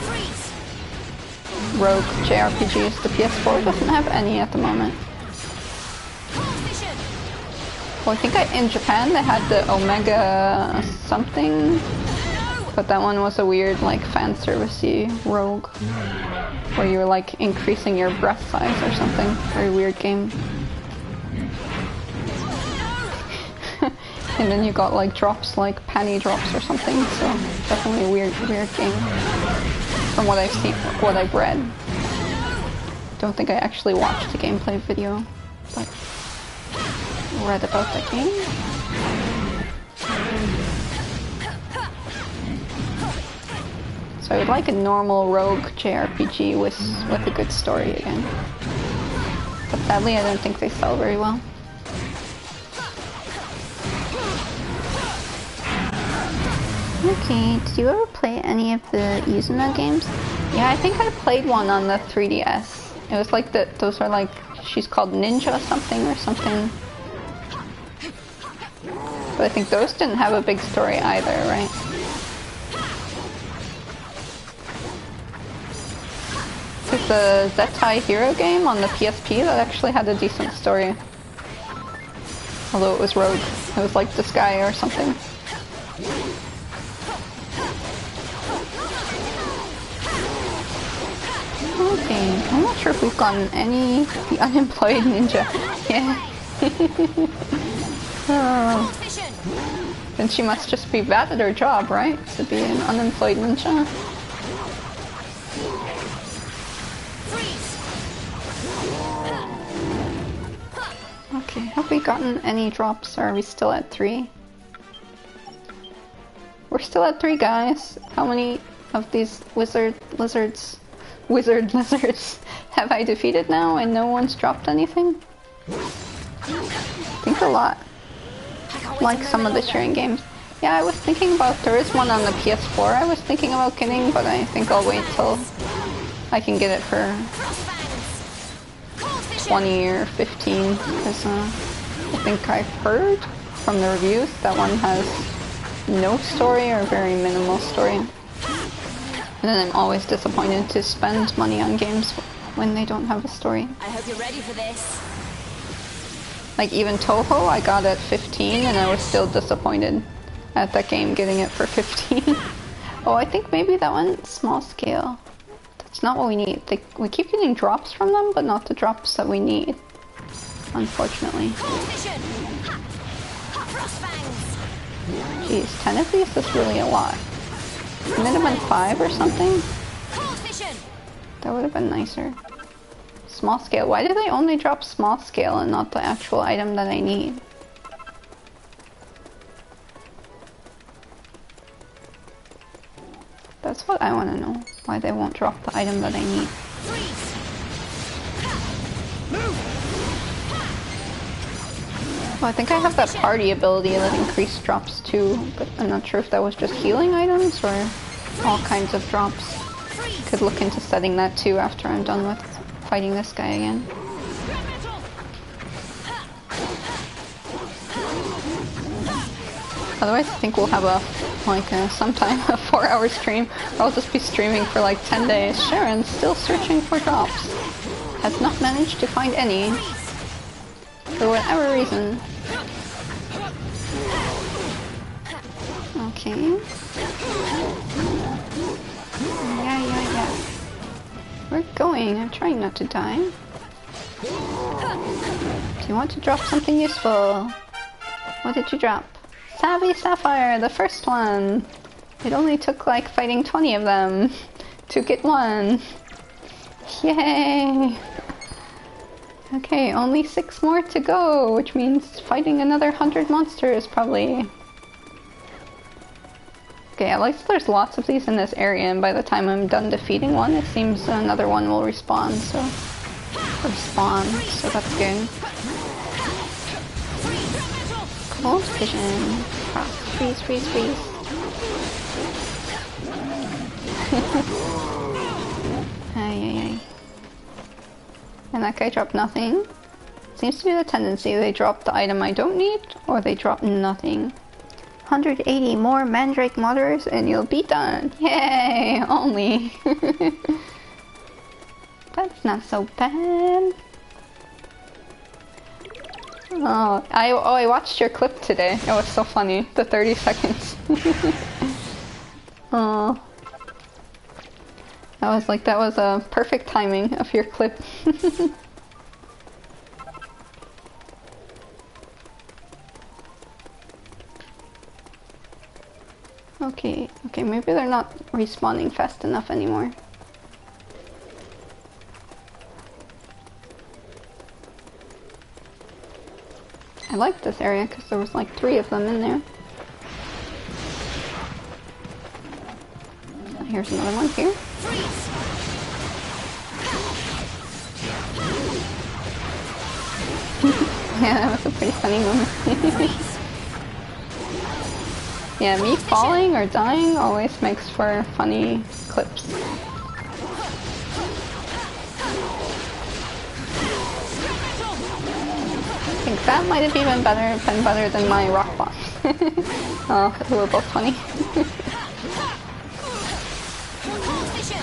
rogue JRPGs. The PS4 doesn't have any at the moment. Well, I think in Japan they had the Omega something, but that one was a weird, like, fan servicey rogue, where you were like increasing your breath size or something. Very weird game. And then you got like drops, like panty drops or something. So definitely a weird game. From what I've seen, what I've read. Don't think I actually watched the gameplay video, but read about the game. So I would like a normal rogue JRPG with a good story again. But sadly I don't think they sell very well. Okay, did you ever play any of the Yuzuna games? Yeah, I think I played one on the 3DS. It was like those are like, she's called Ninja something or something. But I think those didn't have a big story either, right? There's the Zettai Hero game on the PSP that actually had a decent story. Although it was rogue. It was like this guy or something. Okay, I'm not sure if we've gotten any... The unemployed ninja. Yeah. Oh. Then she must just be bad at her job, right? To be an unemployed ninja. Okay, have we gotten any drops, or are we still at 3? We're still at 3, guys. How many of these wizard lizards have I defeated now and no one's dropped anything? I think a lot. Like some of the CharonGames. Yeah, I was thinking about, there is one on the PS4 I was thinking about getting, but I think I'll wait till I can get it for 20 or 15, because I think I've heard from the reviews that one has no story or very minimal story. And then I'm always disappointed to spend money on games when they don't have a story. I hope you're ready for this. Like even Toho, I got at 15 and I was still disappointed at that game getting it for 15. Oh, I think maybe that one, small scale. That's not what we need. We keep getting drops from them, but not the drops that we need. Unfortunately. Jeez, 10 of these is really a lot. Couldn't it have been 5 or something? That would have been nicer. Small scale. Why do they only drop small scale and not the actual item that I need? That's what I want to know. Why they won't drop the item that I need. Well, I think I have that party ability that increased drops too, but I'm not sure if that was just healing items or all kinds of drops. Could look into setting that too after I'm done with fighting this guy again. Otherwise, I think we'll have sometime a 4-hour stream. I'll just be streaming for like 10 days. Sharon's still searching for drops. Has not managed to find any. For whatever reason. Okay. Yeah. We're going. I'm trying not to die. Do you want to drop something useful? What did you drop? Savvy Sapphire, the first one. It only took like fighting 20 of them to get one. Yay! Okay, only 6 more to go, which means fighting another 100 monsters probably. Okay, at least there's lots of these in this area, and by the time I'm done defeating one, it seems another one will respawn, so that's good. Cold vision. Frost. Freeze. Ay. And that guy dropped nothing. Seems to be the tendency. They drop the item I don't need, or they drop nothing. 180 more Mandrake Modders and you'll be done. Yay! Only. That's not so bad. Oh, I watched your clip today. It was so funny. The 30 seconds. Oh. That was a perfect timing of your clip. Okay, maybe they're not respawning fast enough anymore. I liked this area because there was like 3 of them in there. Here's another one here. Yeah, that was a pretty funny moment. Yeah, me falling or dying always makes for funny clips. I think that might have even been better than my rock bombs. Oh, they were both funny.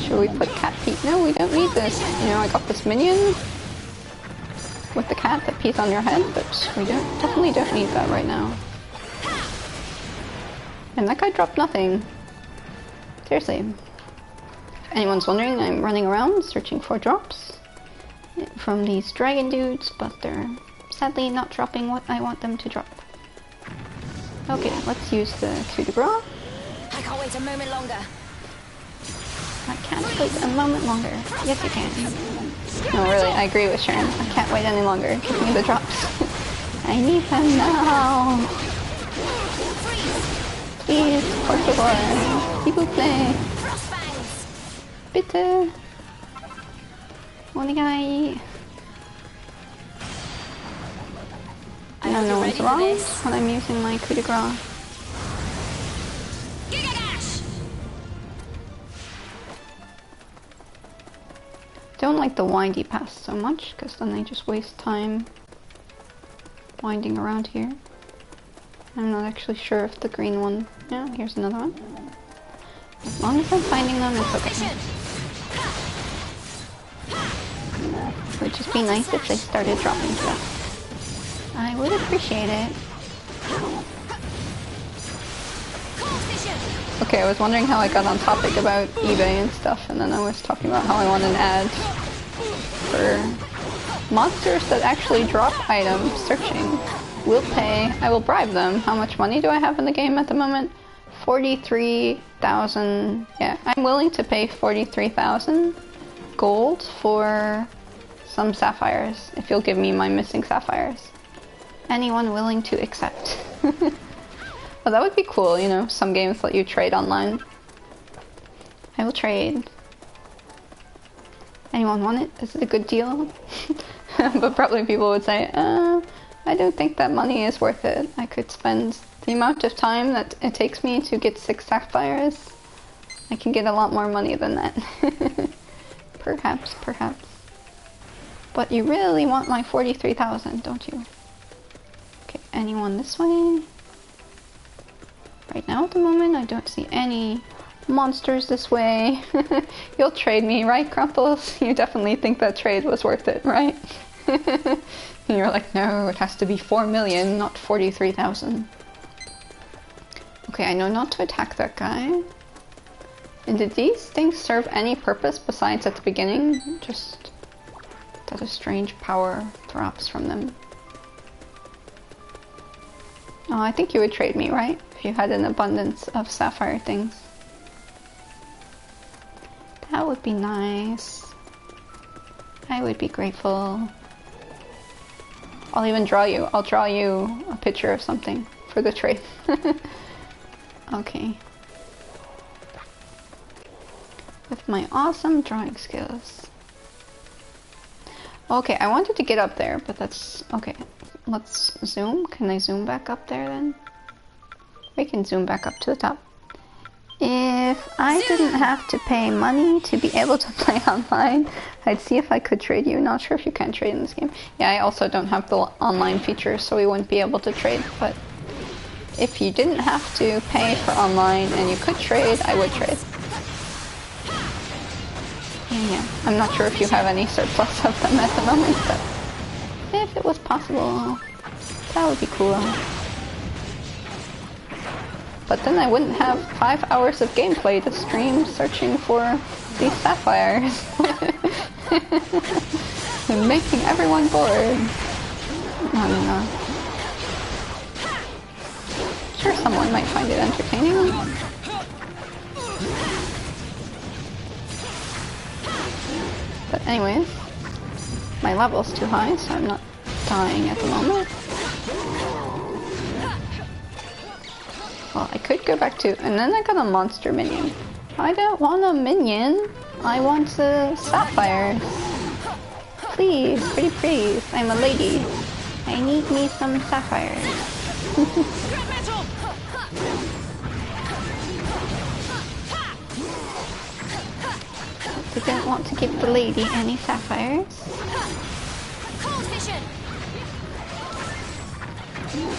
Should we put cat feet? No, we don't need this. You know, I got this minion with the cat that pees on your head, but we definitely don't need that right now. And that guy dropped nothing. Seriously. If anyone's wondering, I'm running around searching for drops from these dragon dudes, but they're sadly not dropping what I want them to drop. Okay, let's use the coup de grace. I can't wait a moment longer. I can't wait a moment longer. Yes, you can. No, really, I agree with Sharon. I can't wait any longer. Give me the drops. I need them now. Please, por favor. S'il vous plaît. Bitte. Onegai. I don't know what's wrong when I'm using my coup de grace. Don't like the windy paths so much, because then I just waste time winding around here. I'm not actually sure if the green one... Yeah, here's another one. As long as I'm finding them, it's okay. It would just be nice if they started dropping stuff. I would appreciate it. Okay, I was wondering how I got on topic about eBay and stuff, and then I was talking about how I want an ad for monsters that actually drop items. Searching. Will pay. I will bribe them. How much money do I have in the game at the moment? 43,000. Yeah, I'm willing to pay 43,000 gold for some sapphires, if you'll give me my missing sapphires. Anyone willing to accept? Well, that would be cool, you know, some games let you trade online. I will trade. Anyone want it? Is it a good deal? But probably people would say, I don't think that money is worth it. I could spend the amount of time that it takes me to get 6 sapphires. I can get a lot more money than that. Perhaps, perhaps. But you really want my 43,000, don't you? Okay, anyone this way? Right now at the moment I don't see any monsters this way. You'll trade me, right, Crumples? You definitely think that trade was worth it, right? And you're like, no, it has to be 4 million, not 43,000. Okay, I know not to attack that guy. And did these things serve any purpose besides at the beginning? Just that a strange power drops from them. Oh, I think you would trade me, right? If you had an abundance of sapphire things. That would be nice. I would be grateful. I'll even draw you. I'll draw you a picture of something for the trade. Okay. With my awesome drawing skills. Okay, I wanted to get up there, but that's... okay. Let's zoom. Can I zoom back up there then? We can zoom back up to the top. If I didn't have to pay money to be able to play online, I'd see if I could trade you. Not sure if you can trade in this game. Yeah, I also don't have the online feature, so we wouldn't be able to trade, but if you didn't have to pay for online and you could trade, I would trade. Yeah, I'm not sure if you have any surplus of them at the moment, but if it was possible, that would be cool. But then I wouldn't have 5 hours of gameplay to stream searching for these sapphires. And making everyone bored. I don't know. Sure, someone might find it entertaining. But anyways, my level's too high, so I'm not dying at the moment. Well, I could go back to... and then I got a monster minion. I don't want a minion. I want the sapphires. Please, pretty please. I'm a lady. I need me some sapphires. I don't want to give the lady any sapphires.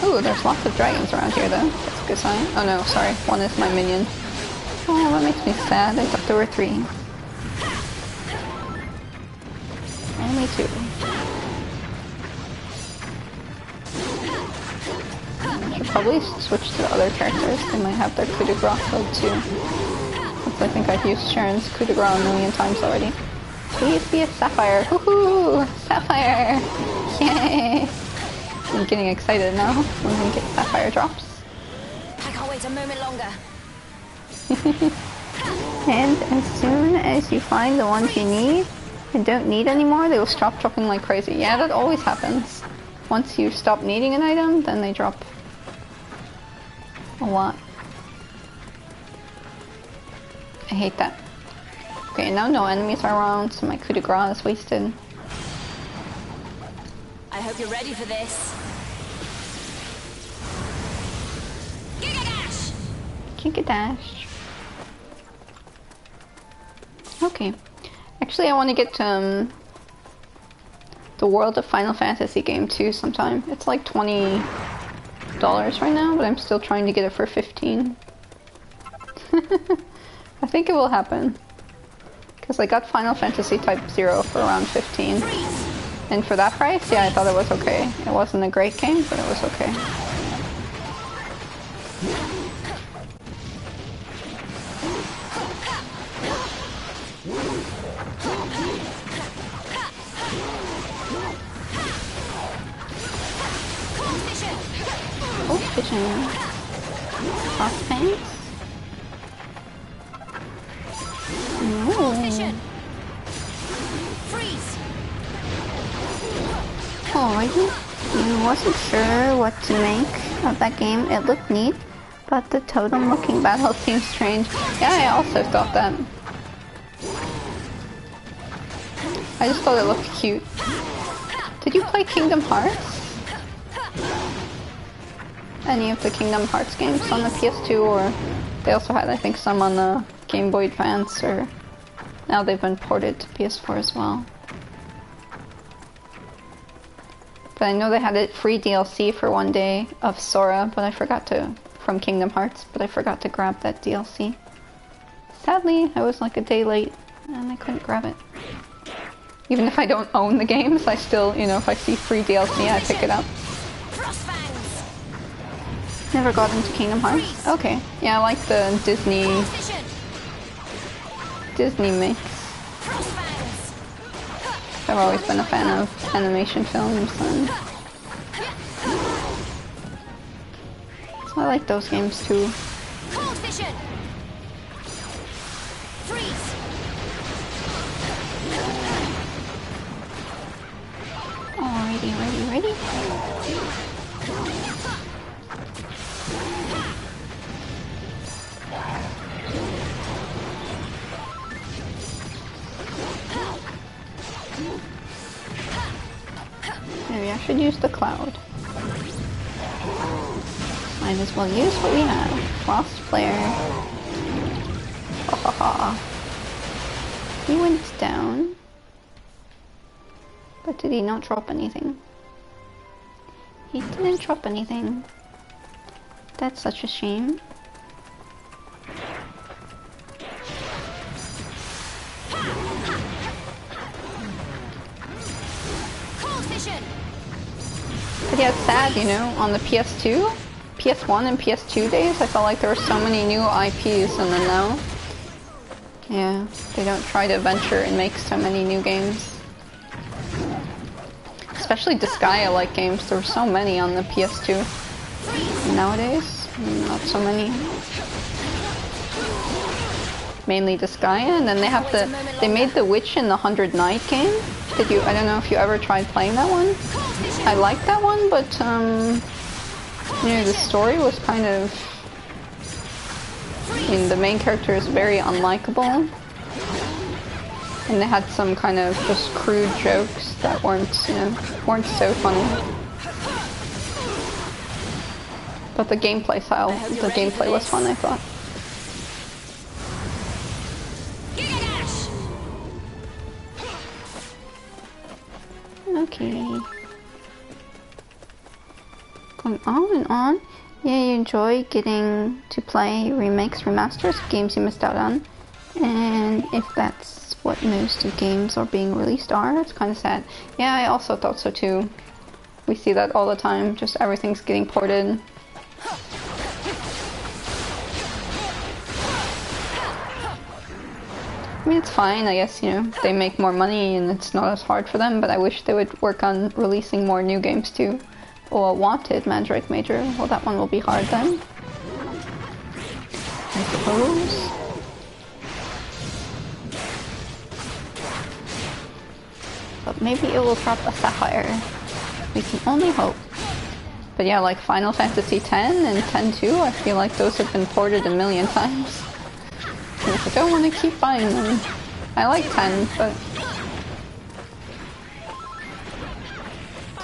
Ooh, there's lots of dragons around here though. That's a good sign. Oh no, sorry. One is my minion. Oh, that makes me sad. I thought there were 3. Only 2. Should probably switch to the other characters. They might have their coup de grace code too. Since I think I've used Charon's coup de grace a million times already. Please be a sapphire. Woohoo! Sapphire! Yay! I'm getting excited now when we get sapphire drops. I can't wait a moment longer. And as soon as you find the ones you need and don't need anymore, they will stop dropping like crazy. Yeah, that always happens. Once you stop needing an item, then they drop a lot. I hate that. Okay, now no enemies are around, so my coup de grace is wasted. I hope you're ready for this. Dash. Okay. Actually, I want to get the World of Final Fantasy game too sometime. It's like $20 right now, but I'm still trying to get it for 15. I think it will happen. Because I got Final Fantasy Type 0 for around 15. And for that price, yeah, I thought it was okay. It wasn't a great game, but it was okay. Oh, vision. Cross paint. Alrighty. I wasn't sure what to make of that game. It looked neat, but the totem looking battle seems strange. Yeah, I also thought that. I just thought it looked cute. Did you play Kingdom Hearts? Any of the Kingdom Hearts games on the PS2, or they also had, I think, some on the Game Boy Advance, or now they've been ported to PS4 as well. But I know they had a free DLC for one day of Sora, but I forgot to, from Kingdom Hearts, but I forgot to grab that DLC. Sadly, I was like a day late, and I couldn't grab it. Even if I don't own the games, I still, you know, if I see free DLC, I pick it up. Never got into Kingdom Hearts? Okay. Yeah, I like the Disney mix. I've always been a fan of animation films, and so I like those games too. Alrighty, ready. Maybe I should use the cloud. Might as well use what we have. Frost Flare. Ha ha ha. He went down. But did he not drop anything? He didn't drop anything. That's such a shame. But yeah, it's sad, you know, on the PS2, PS1 and PS2 days, I felt like there were so many new IPs, and then now, yeah, they don't try to venture and make so many new games. Especially Disgaea-like games, there were so many on the PS2. Nowadays, not so many. Mainly Disgaea, and then they made the Witch in the 100 Night game. I don't know if you ever tried playing that one. I liked that one, but you know, the story was kind of, I mean, the main character is very unlikable, and they had some kind of just crude jokes that weren't so funny. But the gameplay was fun, I thought. Okay. Going on and on. Yeah, you enjoy getting to play remakes, remasters, games you missed out on. And if that's what most of games are being released are, it's kind of sad. Yeah, I also thought so too. We see that all the time, just everything's getting ported. I mean, it's fine, I guess, you know, they make more money and it's not as hard for them, but I wish they would work on releasing more new games too. Or Wanted, Mandrake Major, well that one will be hard then, I suppose. But maybe it will drop a Sapphire. We can only hope. But yeah, like Final Fantasy X and X-2, I feel like those have been ported a million times. And I don't want to keep buying them. I like 10, but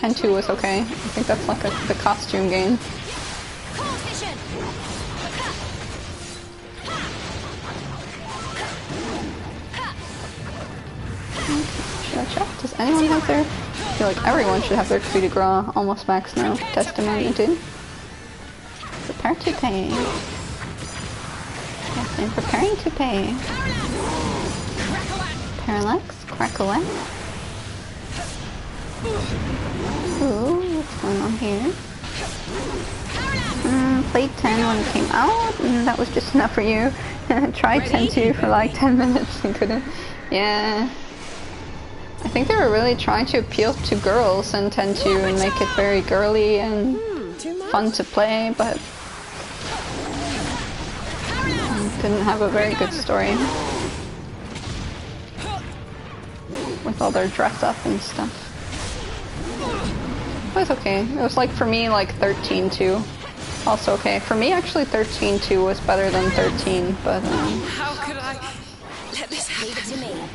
X-2 was okay. I think that's like the costume game. Should I check? Does anyone have their... I feel like everyone should have their coup de grace almost max now. Testimony too. Prepare to pay. Yes. I'm preparing to pay. Parallax, Crackle-ack. Ooh, what's going on here? Played 10 when it came out, and that was just enough for you. Tried 10-2 for like 10 minutes and couldn't. Yeah. I think they were really trying to appeal to girls in 10-2 and make it very girly and fun to play, but didn't have a very good story. With all their dress up and stuff. It was okay. It was like, for me, like 13-2. Also okay. For me, actually, 13-2 was better than 13, but How could I let this Leave it happen? to me.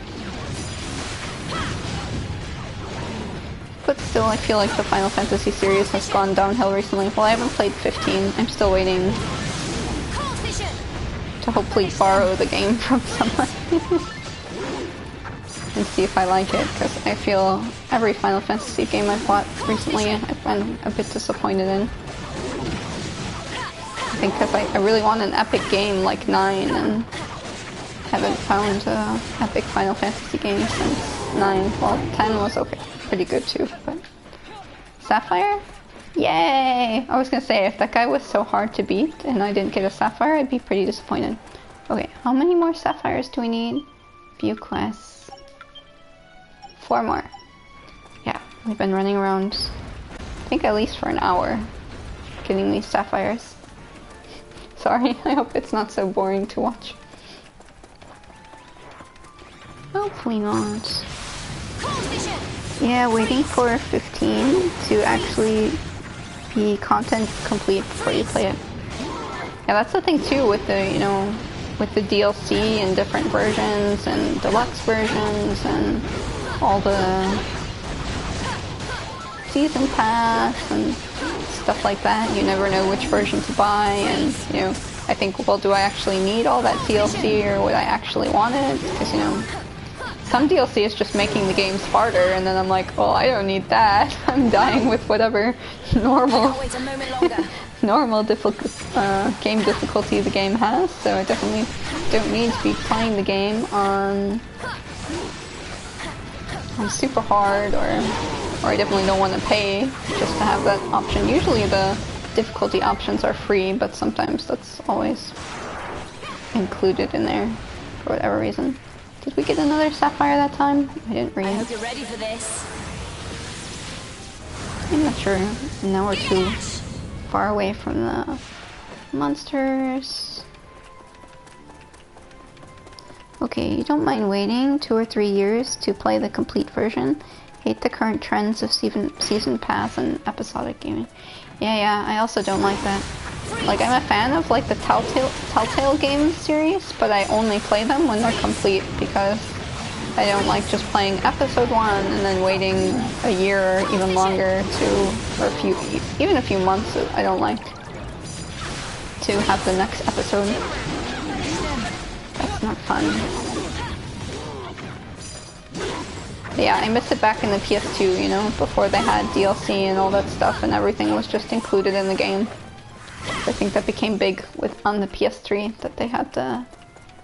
but still, I feel like the Final Fantasy series has gone downhill recently. Well, I haven't played 15. I'm still waiting to hopefully borrow the game from someone. And see if I like it, because I feel every Final Fantasy game I've bought recently I've been a bit disappointed in. I think because I really want an epic game like 9 and haven't found an epic Final Fantasy game since 9. Well, 10 was okay, pretty good too, but... Sapphire? Yay! I was gonna say, if that guy was so hard to beat and I didn't get a Sapphire, I'd be pretty disappointed. Okay, how many more Sapphires do we need? View quests. 4 more. Yeah, we've been running around, I think at least for an hour, getting these sapphires. Sorry, I hope it's not so boring to watch. Hopefully not. Yeah, waiting for 15 to actually be content complete before you play it. Yeah, that's the thing too with the, you know, with the DLC and different versions and deluxe versions and all the season pass and stuff like that. You never know which version to buy, and you know, I think, well, do I actually need all that DLC or would I actually want it? Because, you know, some DLC is just making the games harder, and then I'm like, well, I don't need that. I'm dying with whatever normal Wait a moment longer. normal game difficulty the game has, so I definitely don't need to be playing the game on super hard, or I definitely don't want to pay just to have that option. Usually the difficulty options are free, but sometimes that's always included in there for whatever reason. Did we get another sapphire that time? I didn't read. I hope you're ready for this. I'm not sure. Now we're too far away from the monsters. Okay, you don't mind waiting 2 or 3 years to play the complete version. Hate the current trends of season pass and episodic gaming. Yeah, I also don't like that. Like, I'm a fan of like the Telltale Games series, but I only play them when they're complete because I don't like just playing episode 1 and then waiting a year or even longer or even a few months. I don't like to have the next episode. That's not fun. But yeah, I missed it back in the PS2, you know, before they had DLC and all that stuff and everything was just included in the game. I think that became big on the PS3, that they had the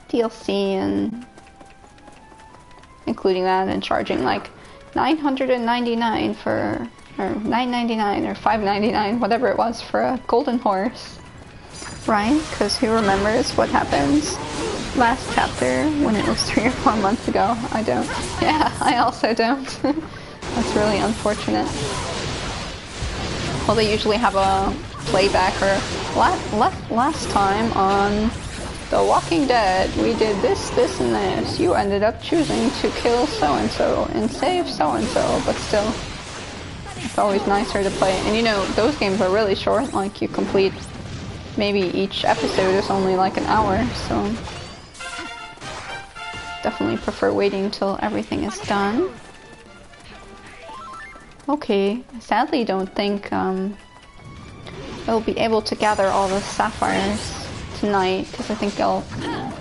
DLC and including that and charging like $999 or $9.99 or $5.99, whatever it was, for a golden horse. Right? Because who remembers what happens last chapter when it was 3 or 4 months ago? I don't. Yeah, I also don't. That's really unfortunate. Well, they usually have a playback, or last time on The Walking Dead, we did this, this, and this. You ended up choosing to kill so-and-so and save so-and-so, but still, it's always nicer to play. And you know, those games are really short, like you complete, maybe each episode is only like an hour, so definitely prefer waiting until everything is done. Okay, sadly don't think I'll be able to gather all the sapphires tonight, because I think I'll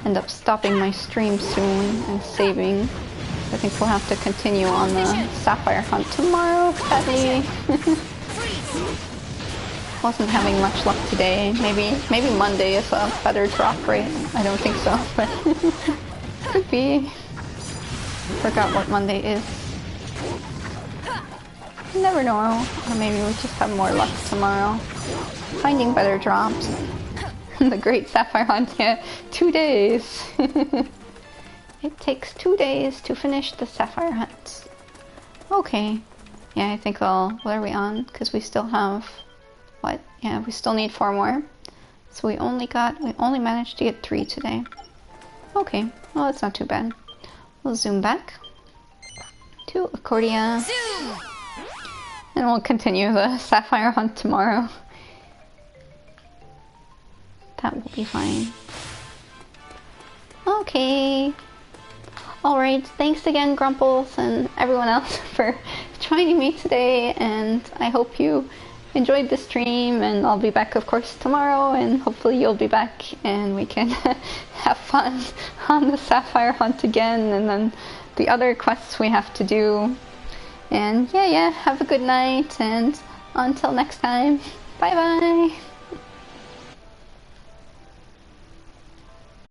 end up stopping my stream soon and saving. I think we'll have to continue on the sapphire hunt tomorrow, sadly. wasn't having much luck today. Maybe Monday is a better drop rate. I don't think so, but could be. Forgot what Monday is. You never know. Or maybe we just have more luck tomorrow. Finding better drops. The Great Sapphire Hunt, yeah, 2 days. It takes 2 days to finish the Sapphire Hunt. Okay. Yeah, I think what are we on? Because we still have, what? Yeah, we still need 4 more. So we only managed to get 3 today. Okay, well, that's not too bad. We'll zoom back to Accordia. Zoom! And we'll continue the Sapphire Hunt tomorrow. That will be fine. Okay. Alright, thanks again, Grumples, and everyone else for joining me today, and I hope you enjoyed the stream, and I'll be back, of course, tomorrow, and hopefully you'll be back, and we can have fun on the Sapphire Hunt again, and then the other quests we have to do. And yeah, have a good night, and until next time, bye-bye!